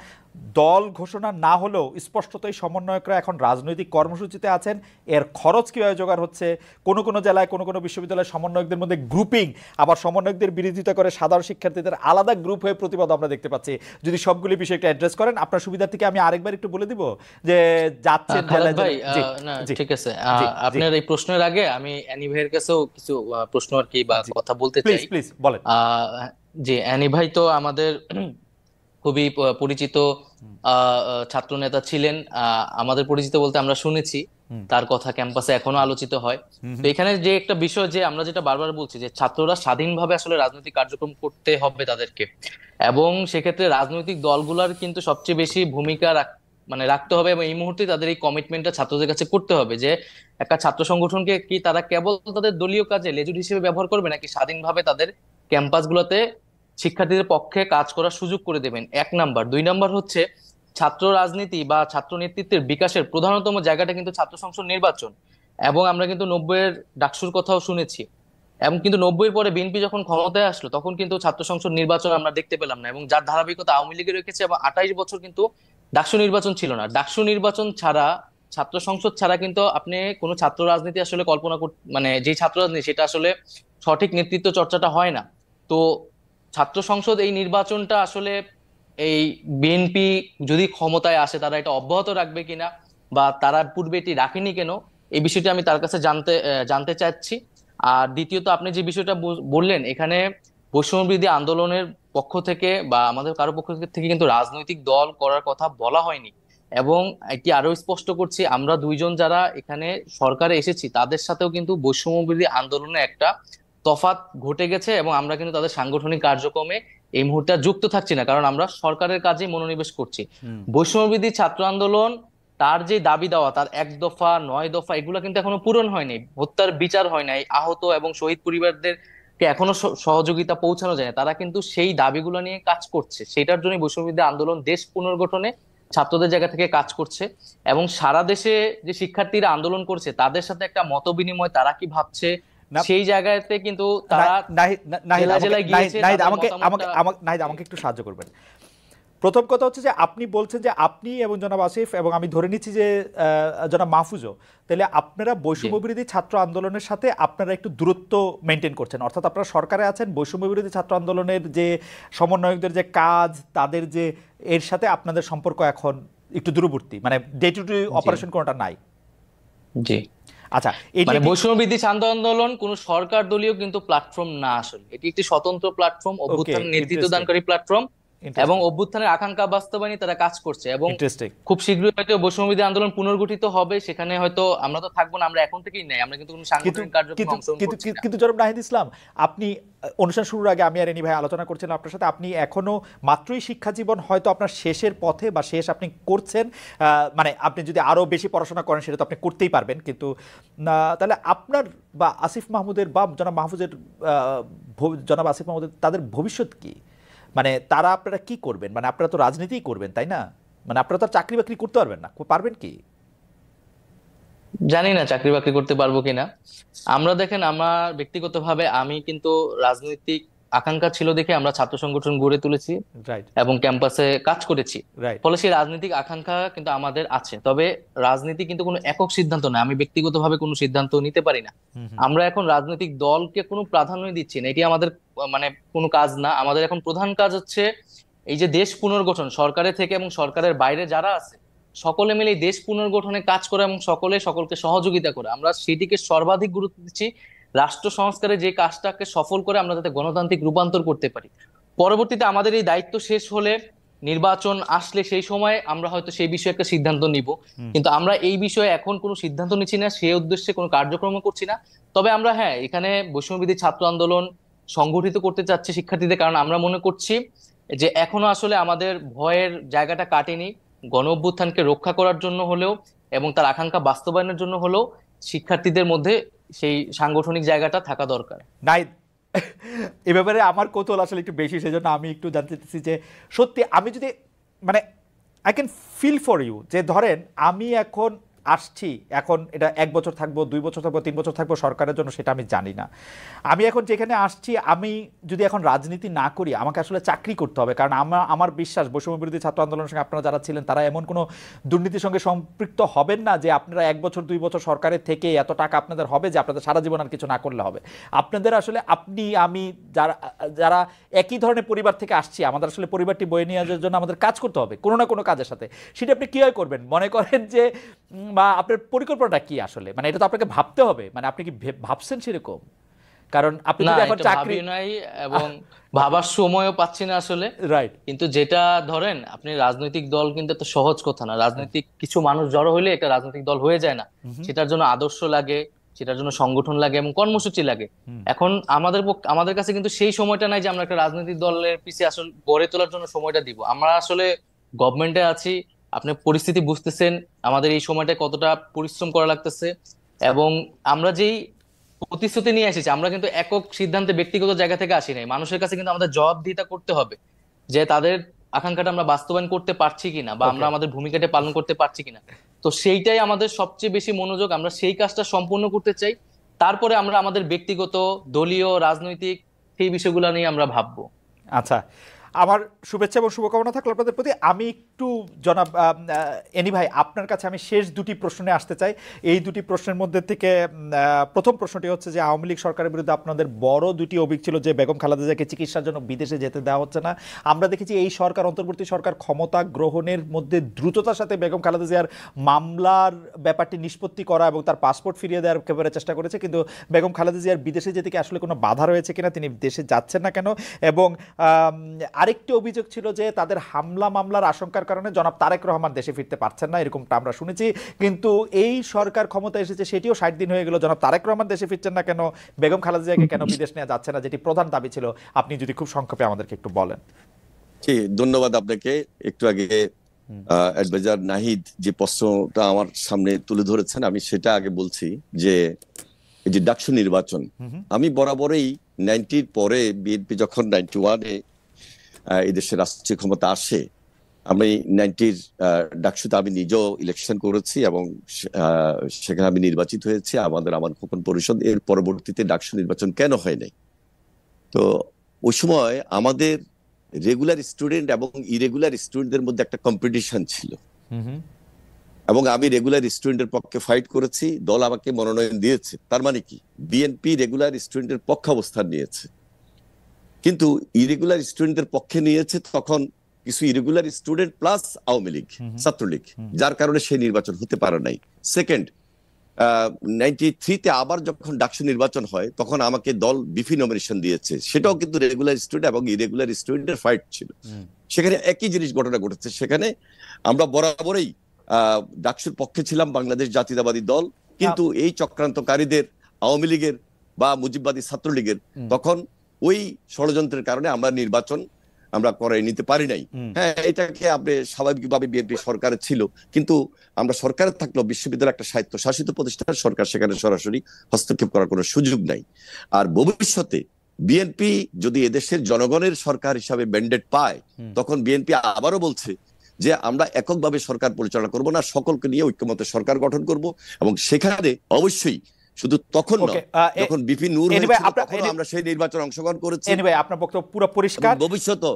দল ঘোষণা না হলেও স্পষ্টতই সমন্বয়করা এখন রাজনৈতিক কর্মসূচিতে আছেন, এর খরচ কিভাবে জোগাড় হচ্ছে? কোনো কোনো জেলায় কোনো কোনো বিশ্ববিদ্যালয়ের সমন্বয়কদের মধ্যে গ্রুপিং, আবার সমন্বয়কদের বিরোধিতা করে সাধারণ শিক্ষার্থীদের আলাদা গ্রুপ হয়ে প্রতিবাদ আমরা দেখতে পাচ্ছি। যদি সবগুলি বিষয় একটু অ্যাড্রেস করেন আপনার সুবিধা থেকে, আমি আরেকবার একটু বলে দিব যে যাচ্ছেন ভাই। ঠিক আছে, আপনার এই প্রশ্নের আগে আমি অ্যানি ভাইয়ের কাছেও কিছু প্রশ্ন আর কি বা কথা বলতে চাই। প্লিজ বলেন। জি, অ্যানি ভাই তো আমাদের খুবই পরিচিত ছাত্র নেতা ছিলেন। আমাদের পরিচিত বলতে আমরা শুনেছি তার কথা ক্যাম্পাসে এখনো আলোচিত হয়। তো এখানে যে একটা বিষয় যে আমরা যেটা বারবার বলছি যে ছাত্ররা স্বাধীনভাবে আসলে রাজনৈতিক কার্যক্রম করতে হবে তাদেরকে, এবং সেক্ষেত্রে রাজনৈতিক দলগুলোর কিন্তু সবচেয়ে বেশি ভূমিকা মানে রাখতে হবে, এবং এই মুহূর্তে তাদের এই কমিটমেন্টটা ছাত্রদের কাছে করতে হবে যে একটা ছাত্র সংগঠনকে কি তারা কেবল তাদের দলীয় কাজে লেজুর হিসেবে ব্যবহার করবে, নাকি স্বাধীনভাবে তাদের ক্যাম্পাসগুলোতে শিক্ষার্থীদের পক্ষে কাজ করার সুযোগ করে দেবেন, 1 নাম্বার। 2 নাম্বার হচ্ছে ছাত্র রাজনীতি বা ছাত্র নেতৃত্বের বিকাশের প্রধানতম জায়গাটা কিন্তু ছাত্র সংসদ নির্বাচন। এবং আমরা কিন্তু 90-এর ডাকসুর কথাও শুনেছি, এবং কিন্তু 90-এর পরে বিএনপি যখন ক্ষমতায় আসলো তখন কিন্তু ছাত্র সংসদ নির্বাচন আমরা দেখতে পেলাম না, এবং যার ধারাবাহিকতা আওয়ামী লীগে রেখেছে, এবং 28 বছর কিন্তু ডাকসু নির্বাচন ছিল না। ডাকসু নির্বাচন ছাড়া, ছাত্র সংসদ ছাড়া কিন্তু আপনি কোনো ছাত্র রাজনীতি আসলে কল্পনা মানে যে ছাত্র রাজনীতি সেটা আসলে সঠিক নেতৃত্ব চর্চাটা হয় না। তো ছাত্র সংসদ এই নির্বাচনটা আসলে এই বিএনপি যদি ক্ষমতায় আসে তারা এটা অব্যাহত রাখবে কিনা, বা তারা পূর্বে এটি রাখেনি কেন, এই বিষয়টি আমি তার কাছে জানতে চাচ্ছি। আর দ্বিতীয়ত আপনি যে বিষয়টা বললেন, এখানে বৈষম্যবিরোধী আন্দোলনের পক্ষ থেকে বা আমাদের কারো পক্ষ থেকে কিন্তু রাজনৈতিক দল করার কথা বলা হয়নি। এবং এটি আরো স্পষ্ট করছি, আমরা দুইজন যারা এখানে সরকারে এসেছি তাদের সাথেও কিন্তু বৈষম্যবিরোধী আন্দোলনে একটা তফাৎ ঘটে গেছে, এবং আমরা কিন্তু তাদের সাংগঠনিক কার্যক্রমে এই মুহূর্তে যুক্ত থাকছি না, কারণ আমরা সরকারের কাজে মনোনিবেশ করছি। বৈষম্যবিরোধী ছাত্র আন্দোলন তার যে দাবি দেওয়া, তার 1 দফা 9 দফা এগুলো কিন্তু এখনো পূরণ হয়নি, হত্যার বিচার হয় নাই, আহত এবং শহীদ পরিবারদেরকে এখনো সহযোগিতা পৌঁছানো যায় না। তারা কিন্তু সেই দাবিগুলো নিয়ে কাজ করছে, সেটার জন্য বৈষম্যবিরোধী আন্দোলন দেশ পুনর্গঠনে ছাত্রদের জায়গা থেকে কাজ করছে। এবং সারা দেশে যে শিক্ষার্থীরা আন্দোলন করছে তাদের সাথে একটা মত বিনিময়, তারা কি ভাবছে সেই জায়গাতে কিন্তু তারা জেলায় গিয়েছে। আমাকে একটু সাহায্য করবেন। প্রথম কথা হচ্ছে যে আপনি বলছেন যে আপনি এবং জনাব আসিফ এবং আমি ধরে নিচ্ছি যে জনাব মাহফুজও, তাহলে আপনারা বৈষম্যবিরোধী ছাত্র আন্দোলনের সাথে আপনারা একটু দূরত্ব মেনটেন করছেন, অর্থাৎ আপনারা সরকারে আছেন, বৈষম্যবিরোধী ছাত্র আন্দোলনের যে সমন্বয়কদের যে কাজ তাদের যে এর সাথে আপনাদের সম্পর্ক এখন একটু দূরবর্তী, মানে ডে টু ডে অপারেশন কোনটা নাই। জি, আচ্ছা, মানে বৈষম্যবিরোধী ছাত্র আন্দোলন কোন সরকার দলীয় কিন্তু প্ল্যাটফর্ম না, আসলে এটি একটি স্বতন্ত্র প্ল্যাটফর্ম, অভ্যুত্থান নেতৃত্ব দানকারী প্ল্যাটফর্ম, এবং অভ্যুত্থানের আকাঙ্ক্ষা বাস্তবায়নে তারা কাজ করছে। এবং খুব শীঘ্রই হয়তো বৈষম্যবিরোধী আন্দোলন পুনর্গঠিত হবে, সেখানে হয়তো আমরা তো থাকবো না, আমরা এখন থেকেই নাই, আমরা কিন্তু কোনো সাংগঠনিক কার্যক্রমে অংশগ্রহণ করছি না। কিন্তু জনাব নাহিদ ইসলাম, আপনি অনুষ্ঠান শুরুর আগে আমি আর এনি ভাই আলোচনা করছিলাম আপনার সাথে, আপনি এখনো মাত্রই শিক্ষা জীবন হয়তো আপনার শেষের পথে বা শেষ আপনি করছেন, মানে আপনি যদি আরো বেশি পড়াশোনা করেন সেটা তো আপনি করতেই পারবেন, কিন্তু তাহলে আপনার বা আসিফ মাহমুদের বা জনাব মাহফুজের, জনাব আসিফ মাহমুদের তাদের ভবিষ্যৎ কি? মানে তারা আপনারা কি করবেন? মানে আপনারা তো রাজনীতিই করবেন তাই না? মানে আপনারা তো চাকরি বাকরি করতে পারবেন না, পারবেন কি? জানি না চাকরি বাকরি করতে পারবো কিনা। আমরা দেখেন, আমার ব্যক্তিগতভাবে আমি কিন্তু রাজনৈতিক আকাঙ্ক্ষা ছিল দেখে আমরা ছাত্র সংগঠন গড়ে তুলেছি এবং ক্যাম্পাসে কাজ করেছি, ফলে সেই রাজনৈতিক আকাঙ্ক্ষা কিন্তু আমাদের আছে। তবে রাজনীতি কিন্তু কোনো একক সিদ্ধান্ত না, আমি ব্যক্তিগতভাবে কোনো সিদ্ধান্ত নিতে পারি না। আমরা এখন রাজনৈতিক দলকে কোনো প্রাধান্য দিচ্ছি না, এটি আমাদের মানে কোনো কাজ না। আমাদের এখন প্রধান কাজ হচ্ছে এই যে দেশ পুনর্গঠন, সরকারের থেকে এবং সরকারের বাইরে যারা আছে সকলে মিলে দেশ পুনর্গঠনে কাজ করে এবং সকলকে সহযোগিতা করে, আমরা সেটিকে সর্বাধিক গুরুত্ব দিচ্ছি। রাষ্ট্র সংস্কারে যে কাজটাকে সফল করে আমরা যাতে গণতান্ত্রিক রূপান্তর করতে পারি। পরবর্তীতে আমাদের এই দায়িত্ব শেষ হলে, নির্বাচন আসলে সেই সময় আমরা হয়তো সেই বিষয়ে একটা সিদ্ধান্ত নিব, কিন্তু আমরা এই বিষয়ে এখন কোনো সিদ্ধান্ত নিচ্ছি না, সেই উদ্দেশ্যে কোনো কার্যক্রম করছি না। তবে আমরা এখানে বৈষম্যবিরোধী ছাত্র আন্দোলন সংগঠিত করতে চাচ্ছি শিক্ষার্থীদের, কারণ আমরা মনে করছি যে এখনো আসলে আমাদের ভয়ের জায়গাটা কাটেনি। গণ অভ্যুত্থানকে রক্ষা করার জন্য হলেও এবং তার আকাঙ্ক্ষা বাস্তবায়নের জন্য হলেও শিক্ষার্থীদের মধ্যে সেই সাংগঠনিক জায়গাটা থাকা দরকার। নাহিদ, এ ব্যাপারে আমার কৌতূহল আসলে একটু বেশি, সেজন্য আমি একটু জানতে চাইছি যে সত্যি আমি যদি মানে I can feel for you, যে ধরেন আমি এখন আসছি, এখন এটা 1 বছর থাকবো, 2 বছর থাকবো, 3 বছর থাকবো সরকারের জন্য, সেটা আমি জানি না। আমি এখন যেখানে আসছি, আমি যদি এখন রাজনীতি না করি আমাকে আসলে চাকরি করতে হবে, কারণ আমার বিশ্বাস বৈষম্যবিরোধী ছাত্র আন্দোলনের সঙ্গে আপনারা যারা ছিলেন তারা এমন কোনো দুর্নীতির সঙ্গে সম্পৃক্ত হবেন না যে আপনারা 1 বছর 2 বছর সরকারের থেকে এত টাকা আপনাদের হবে যে আপনাদের সারা জীবন আর কিছু না করলে হবে। আপনাদের আসলে আপনি আমি যারা একই ধরনের পরিবার থেকে আসছি, আমাদের আসলে পরিবারটি বয়ে নিয়ে যাওয়ার জন্য আমাদের কাজ করতে হবে কোনো না কোনো কাজের সাথে। সেটা আপনি কীভাবে করবেন মনে করেন যে, বা আপনার পরিকল্পনাটা কি আসলে? মানে এটা তো আপনাকে ভাবতে হবে, মানে আপনি কি ভাবছেন সেরকম? কারণ আপনি না, যদি এখন এটা চাকরি ভাবি নাই এবং ভাবার সময়ও পাচ্ছি না আসলে। রাইট কিন্তু যেটা ধরেন, আপনি রাজনৈতিক দল কিন্তু এত সহজ কথা না। রাজনৈতিক কিছু মানুষ জড়ো হলে একটা রাজনৈতিক দল হয়ে যায় না। সেটার জন্য আদর্শ লাগে, সেটার জন্য সংগঠন লাগে এবং কর্মসূচি লাগে। এখন আমাদের কাছে কিন্তু সেই সময়টা নাই যে আমরা একটা রাজনৈতিক দলের পিছিয়ে আসলে গড়ে তোলার জন্য সময়টা দিব। আমরা আসলে গভর্নমেন্টে আছি, আপনি পরিস্থিতি বুঝতেছেন, আমাদের এই সময়টায় কতটা পরিশ্রম করা লাগতেছে। এবং আমরা যেই প্রতিশ্রুতি নিয়ে এসেছি, আমরা কিন্তু একক সিদ্ধান্তে ব্যক্তিগত জায়গা থেকে আসি নাই। মানুষের কাছে কিন্তু আমাদের জবাবদিহিতা করতে হবে যে তাদের আকাঙ্ক্ষাটা আমরা বাস্তবায়ন করতে পারছি কিনা, বা আমরা ওকে আমাদের ভূমিকাটা পালন করতে পারছি কিনা। তো সেইটাই আমাদের সবচেয়ে বেশি মনোযোগ, আমরা সেই কাজটা সম্পূর্ণ করতে চাই। তারপরে আমরা আমাদের ব্যক্তিগত, দলীয়, রাজনৈতিক সেই বিষয়গুলো নিয়ে আমরা ভাববো। আচ্ছা, আমার শুভেচ্ছা এবং শুভকামনা থাকলো আপনাদের প্রতি। আমি একটু জনাব এনি ভাই, আপনার কাছে আমি শেষ দুটি প্রশ্নে আসতে চাই। এই দুটি প্রশ্নের মধ্যে থেকে প্রথম প্রশ্নটি হচ্ছে যে আওয়ামী লীগ সরকারের বিরুদ্ধে আপনাদের বড় দুটি অভিযোগ ছিল যে বেগম খালেদা জিয়াকে চিকিৎসার জন্য বিদেশে যেতে দেওয়া হচ্ছে না। আমরা দেখেছি এই সরকার, অন্তর্বর্তী সরকার ক্ষমতা গ্রহণের মধ্যে দ্রুততার সাথে বেগম খালেদা জিয়ার মামলার ব্যাপারটি নিষ্পত্তি করা এবং তার পাসপোর্ট ফিরিয়ে দেওয়ার একেবারে চেষ্টা করেছে, কিন্তু বেগম খালেদা জিয়ার বিদেশে যেতে কি আসলে কোনো বাধা রয়েছে কিনা, তিনি দেশে যাচ্ছেন না কেন? এবং আরেকটি অভিযোগ ছিল যে তাদের হামলা মামলার আশঙ্কার কারণে জনাব তারেক রহমান দেশে ফিরতে পারছেন না, এরকমটা আমরা শুনেছি। কিন্তু এই সরকার ক্ষমতা এসেছে, সেটিও 60 দিন হয়ে গেল, জনাব তারেক রহমান দেশে ফিরছেন না কেন? বেগম খালেদা জিয়াকে কেন বিদেশ নেওয়া যাচ্ছে না, যেটি প্রধান দাবি ছিল, আপনি যদি খুব সংক্ষেপে আমাদেরকে একটু বলেন। ধন্যবাদ আপনাকে। একটু আগে অ্যাডভাইজার নাহিদ যে প্রশ্নটা আমার সামনে তুলে ধরেছেন, আমি সেটা আগে বলছি যে এই যে ডাকসু নির্বাচন, আমি বরাবরই 90-র পরে বিএনপি যখন 91-এ এই দেশের রাষ্ট্রীয় ক্ষমতা আসে, আমি 90-র ডাকসুতে আমি নিজেও ইলেকশন করেছি এবং সেখানে আমি নির্বাচিত হয়েছি, আমার খোকন পরিষদ। এর পরবর্তীতে ডাকসু নির্বাচন কেন হয় নাই? তো ওই সময় আমাদের রেগুলার স্টুডেন্ট এবং ইরেগুলার স্টুডেন্টদের মধ্যে একটা কম্পিটিশন ছিল, এবং আমি রেগুলার স্টুডেন্টের পক্ষে ফাইট করেছি, দল আমাকে মনোনয়ন দিয়েছে। তার মানে কি, বিএনপি রেগুলার স্টুডেন্টের পক্ষে অবস্থান নিয়েছে, কিন্তু ইরেগুলার স্টুডেন্টদের পক্ষে নিয়েছে তখন কিছু irregular student plus Awami League, Chhatra League, যার কারণে সেই নির্বাচন হতে পারে নাই। সেকেন্ড, 93-তে আবার যখন ডাকসু নির্বাচন হয় তখন আমাকে দল বিপি নমিনেশন দিয়েছে, সেটাও কিন্তু রেগুলার স্টুডেন্ট এবং ইরেগুলার স্টুডেন্টের ফাইট ছিল। সেখানে একই জিনিস ঘটনা ঘটেছে, সেখানে আমরা বরাবরই ডাকসুর পক্ষে ছিলাম, বাংলাদেশ জাতীয়তাবাদী দল, কিন্তু এই চক্রান্তকারীদের, আওয়ামী লীগের বা মুজিববাদী ছাত্রলীগের, তখন ওই ষড়যন্ত্রের কারণে আমরা নির্বাচন করে নিতে পারি নাই। হ্যাঁ, এটাকে আপনি স্বাভাবিকভাবে বিএনপি সরকারের ছিল, কিন্তু আমরা সরকারে থাকলেও বিশ্ববিদ্যালয় একটা স্বায়ত্তশাসিত প্রতিষ্ঠান, সরকার সেখানে সরাসরি হস্তক্ষেপ করার কোনো সুযোগ নাই। আর ভবিষ্যতে বিএনপি যদি এদেশের জনগণের সরকার হিসাবে ম্যান্ডেট পায়, তখন বিএনপি আবারও বলছে যে আমরা এককভাবে সরকার পরিচালনা করব না, সকলকে নিয়ে ঐক্যমতে সরকার গঠন করব। এবং সেখানে অবশ্যই শুধু তখন নয়, যখন বিপি নূর হয়েছিল আমরা সেই নির্বাচনে অংশগ্রহণ করেছি। আপনার বক্তব্য পুরো পরিষ্কার। ভবিষ্যতে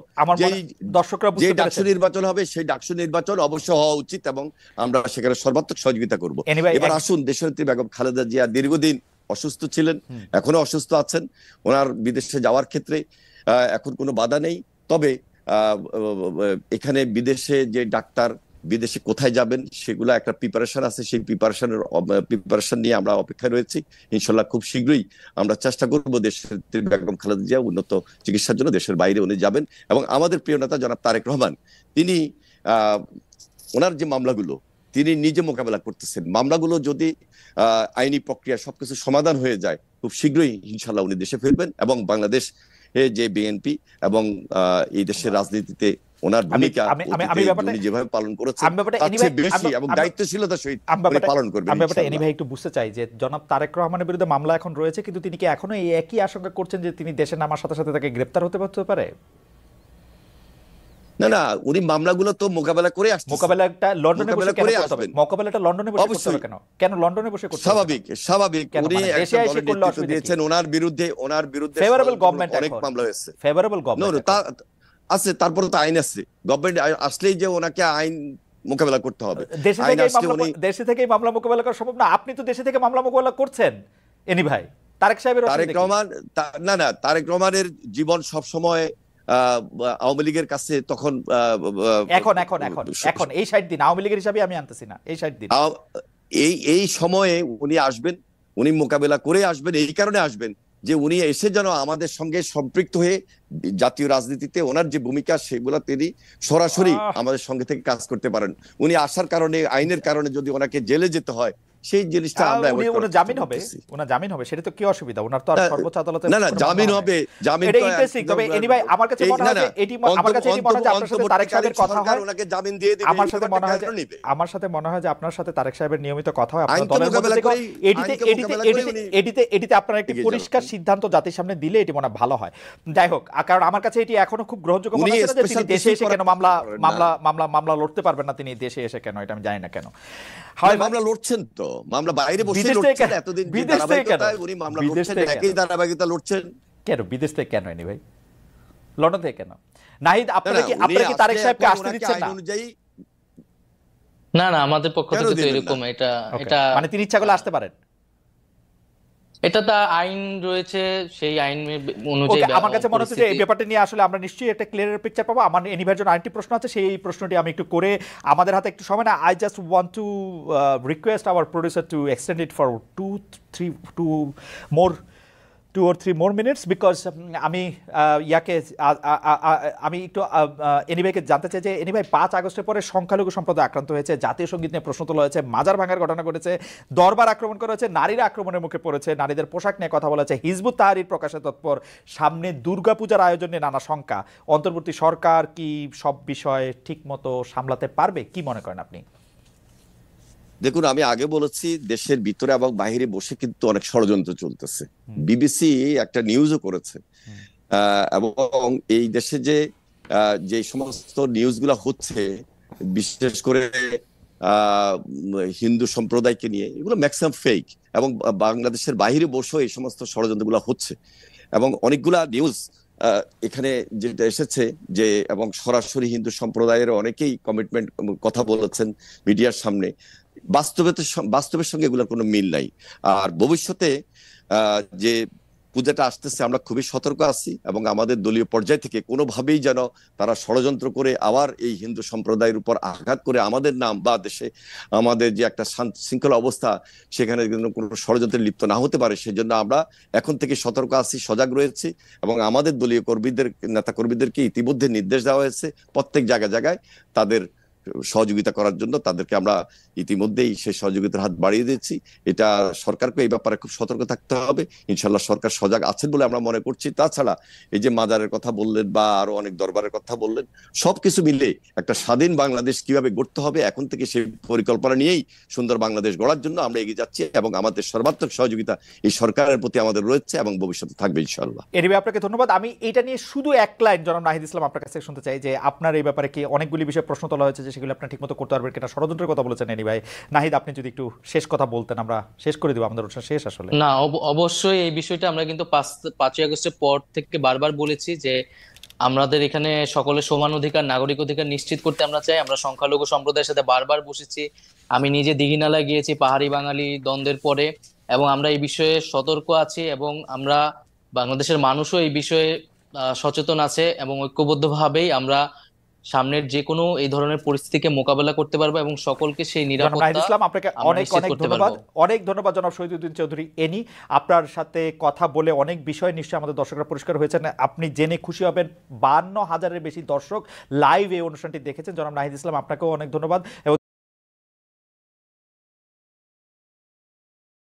দর্শকরা যে ডাকসু নির্বাচন হবে, সেই ডাকসু নির্বাচন অবশ্যই হওয়া উচিত এবং আমরা সেখানে সর্বাত্মক সহযোগিতা করব। এবার আসুন, দেশনেত্রী বেগম খালেদা জিয়া দীর্ঘদিন অসুস্থ ছিলেন, এখনো অসুস্থ আছেন। ওনার বিদেশে যাওয়ার ক্ষেত্রে এখন কোনো বাধা নেই, তবে এখানে বিদেশে যে ডাক্তার বিদেশে কোথায় যাবেন সেগুলা একটা প্রিপারেশন আছে, সেই প্রিপারেশন নিয়ে আমরা অপেক্ষায় রয়েছি। ইনশাল্লাহ খুব শীঘ্রই আমরা চেষ্টা করবো দেশের বেগম খালেদা জিয়া উন্নত চিকিৎসার জন্য দেশের বাইরে উনি যাবেন। এবং আমাদের প্রিয় নেতা জনাব তারেক রহমান, তিনি ওনার যে মামলাগুলো তিনি নিজে মোকাবেলা করতেছেন, মামলাগুলো যদি আইনি প্রক্রিয়া সবকিছু সমাধান হয়ে যায়, খুব শীঘ্রই ইনশাল্লাহ উনি দেশে ফিরবেন এবং বাংলাদেশ যে বিএনপি এবং এই দেশের রাজনীতিতে ওনার ভূমিকা উনি যেভাবে পালন করেছেন তার চেয়ে বেশি এবং দায়িত্বশীলতার সহিত পালন করবেন। আমি ব্যাপারটা এনি ভাই একটু বুঝতে চাই যে জনাব তারেক রহমানের বিরুদ্ধে মামলা এখন রয়েছে, কিন্তু তিনি কি এখনো এই একই আশঙ্কা করছেন যে তিনি দেশে নামার সাথে সাথে তাকে গ্রেফতার হতে পারে? না না, উনি মামলাগুলো তো মোকাবেলা করে আসছেন। মোকাবেলাটা লন্ডনে বসে কেন করতে হবে? মোকাবেলাটা লন্ডনে বসে করতে হবে কেন? কেন লন্ডনে বসে করতে হবে? স্বাভাবিক উনি একটা দলের নেতৃত্ব দিয়েছেন, ওনার বিরুদ্ধে ফেভারেবল গভর্নমেন্ট, অনেক মামলা হয়েছে। ফেভারেবল গভর্নমেন্ট আছে, তারপরে তো আইন আছে। গভর্নমেন্ট আসলেই যে ওনাকে আইন মোকাবেলা করতে হবে, দেশে থেকেই মামলা মোকাবেলা করা সম্ভব না। আপনি তো দেশে থেকে মামলা মোকাবেলা করছেন এনি ভাই। তারেক রহমান না, তারেক রহমানের জীবন সব সময় আওয়ামী লীগের কাছে তখন এখন এই 60 দিন আওয়ামী লীগের হিসাবে আমি আনতেছি না, এই 60 দিন এই সময়ে উনি আসবেন, উনি মোকাবেলা করে আসবেন। এই কারণে আসবেন যে উনি এসে যেন আমাদের সঙ্গে সম্পৃক্ত হয়ে জাতীয় রাজনীতিতে ওনার যে ভূমিকা সেগুলো তিনি সরাসরি আমাদের সঙ্গে থেকে কাজ করতে পারেন। উনি আসার কারণে, আইনের কারণে যদি ওনাকে জেলে যেতে হয়, সেই জিনিসটা আমরা ওনার জামিন হবে, সেটা তো কি অসুবিধা? ওনার তো আর সর্বোচ্চ আদালতে না জামিন হবে, জামিন এটা ইন্টারেস্টিং। তবে এনিওয়ে আমার কাছে মনে হয় এটি আমার কাছে মনে হয় আপনার সাথে তারেক সাহেবের কথা হয়, ওনাকে জামিন দিয়ে দিবে। আমার সাথে মনে হয় যে আপনার সাথে তারেক সাহেবের নিয়মিত কথা হয় আপনার দলের মধ্যে। এটিতে আপনারা একটি পরিষ্কার সিদ্ধান্ত জাতির সামনে দিলে এটি মনে হয় ভালো হয়। যাই হোক, কারণ আমার কাছে এটি এখনো খুব গ্রহণযোগ্য মনে হচ্ছে যে তিনি দেশে এসে কেন মামলা লড়তে পারবেন না, তিনি দেশে এসে কেন, এটা আমি জানি না কেন হয়। মামলা লড়ছেন তো, মামলা বাইরে বসে লড়ছেন, এতদিন উনি মামলা লড়ছেন, একই ধারাবাহিকতা লড়ছেন। কেন বিদেশ থেকে কেন এনি ভাই, লন্ডন থেকে কেন? নাহিদ, আপনারা কি তারেক সাহেবকে আসতে দিচ্ছেন না? না আমাদের পক্ষ থেকে তো এরকম, এটা মানে তিনি ইচ্ছা করলে আসতে পারেন, এটা তা আইন রয়েছে, সেই আইন অনুযায়ী। আমার কাছে মনে হচ্ছে যে এই ব্যাপারটা নিয়ে আসলে আমরা নিশ্চয়ই একটা ক্লিয়ার পিকচার পাবো। আমার এনিভার জন্য আরেকটি প্রশ্ন আছে, সেই প্রশ্নটি আমি একটু করে, আমাদের হাতে একটু সময় না, I just want to request hour producer to extend it for 2 or 3 more minutes, because আমি আমি একটু এনিভাইকে জানতে চাই যে এনিভাই 5 আগস্টের পরে সংখ্যালঘু সম্প্রদায় আক্রান্ত হয়েছে, জাতীয় সঙ্গীত নিয়ে প্রশ্ন তোলা হয়েছে, মাজার ভাঙার ঘটনা ঘটেছে, দরবার আক্রমণ করা হয়েছে, নারীরা আক্রমণের মুখে পড়েছে, নারীদের পোশাক নিয়ে কথা বলা হয়েছে, হিজবুত তাহরির প্রকাশে তৎপর, সামনে দুর্গাপূজার আয়োজন নিয়ে নানা শঙ্কা। অন্তর্বর্তী সরকার কি সব বিষয় ঠিক মতো সামলাতে পারবে, কি মনে করেন আপনি? দেখুন, আমি আগে বলেছি দেশের ভিতরে এবং বাইরে বসে কিন্তু অনেক ষড়যন্ত্র চলতেছে। বিবিসি একটা নিউজও করেছে, এবং এই দেশে যে সমস্ত নিউজগুলো হচ্ছে, বিশেষ করে হিন্দু সম্প্রদায়কে নিয়ে, এগুলো ম্যাক্সিমাম ফেক, এবং বাংলাদেশের বাইরে বসেও এই সমস্ত ষড়যন্ত্রগুলো হচ্ছে। এবং অনেকগুলা নিউজ এখানে যেটা এসেছে যে, এবং সরাসরি হিন্দু সম্প্রদায়ের অনেকেই কমিটমেন্ট কথা বলেছেন মিডিয়ার সামনে, বাস্তবের সঙ্গে এগুলোর কোনো মিল নাই। আর ভবিষ্যতে যে পূজাটা আসতেছে, আমরা খুবই সতর্ক আছি, এবং আমাদের দলীয় পর্যায় থেকে কোনোভাবেই যেন তারা ষড়যন্ত্র করে আবার এই হিন্দু সম্প্রদায়ের উপর আঘাত করে আমাদের নাম বা দেশে আমাদের যে একটা শৃঙ্খলা অবস্থা, সেখানে কোনো ষড়যন্ত্রে লিপ্ত না হতে পারে, সেজন্য আমরা এখন থেকে সতর্ক আছি, সজাগ রয়েছি, এবং আমাদের দলীয় নেতা কর্মীদেরকে ইতিমধ্যে নির্দেশ দেওয়া হয়েছে প্রত্যেক জায়গায় তাদের সহযোগিতা করার জন্য। তাদেরকে আমরা ইতিমধ্যেই সেই সহযোগিতার হাত বাড়িয়ে দিচ্ছি। এটা সরকারকে এই ব্যাপারে খুব সতর্ক থাকতে হবে। ইনশাল্লাহ সরকার সজাগ আছেন বলে আমরা মনে করছি। তাছাড়া এই যে মাজারের কথা বললেন বা আরো অনেক দরবারের কথা বললেন, সবকিছু মিলে একটা স্বাধীন বাংলাদেশ কিভাবে গড়তে হবে, এখন থেকে সেই পরিকল্পনা নিয়েই সুন্দর বাংলাদেশ গড়ার জন্য আমরা এগিয়ে যাচ্ছি, এবং আমাদের সর্বাত্মক সহযোগিতা এই সরকারের প্রতি আমাদের রয়েছে এবং ভবিষ্যতে থাকবে ইনশাআল্লাহ। এনিওয়ে, আপনাকে ধন্যবাদ। আমি এটা নিয়ে শুধু এক লাইন জনাব নাহিদ ইসলাম আপনার কাছে শুনতে চাই যে আপনার এই ব্যাপারে কি অনেকগুলি বিষয়ে প্রশ্ন তোলা হয়েছে, সেগুলো আপনি ঠিকমতো করতে পারবেন কিনা, ষড়যন্ত্রের কথা বলেছেন এনিভাই। নাহিদ, আপনি যদি একটু শেষ কথা বলতেন, আমরা শেষ করে দিব, আমাদের অনুষ্ঠান শেষ আসলে। না, অবশ্যই এই বিষয়টা আমরা কিন্তু 5ই আগস্টের পর থেকে বারবার বলেছি যে আমাদের এখানে সকলের সমান অধিকার, নাগরিক অধিকার নিশ্চিত করতে আমরা চাই। আমরা সংখ্যালঘু সম্প্রদায়ের সাথে বারবার বসেছি। আমি নিজে দীঘিনালায় গিয়েছি পাহাড়ি বাঙালি দ্বন্দ্বের পরে, এবং আমরা এই বিষয়ে সতর্ক আছি, এবং আমরা বাংলাদেশের মানুষও এই বিষয়ে সচেতন আছে, এবং ঐক্যবদ্ধভাবেই আমরা সামনের যে কোনো এই ধরনের পরিস্থিতিকে মোকাবেলা করতে পারবো, এবং সকলকে সেই নিরাপত্তা। ইসলাম, আপনাকে অনেক ধন্যবাদ জনাব শহীদুদ্দিন চৌধুরী এনি। আপনার সাথে কথা বলে অনেক বিষয় নিশ্চয়ই আমাদের দর্শকরা পরিষ্কার হয়েছেন। আপনি জেনে খুশি হবেন 52,000-এর বেশি দর্শক লাইভ এই অনুষ্ঠানটি দেখেছেন। জনাব নাহিদ ইসলাম, আপনাকেও অনেক ধন্যবাদ।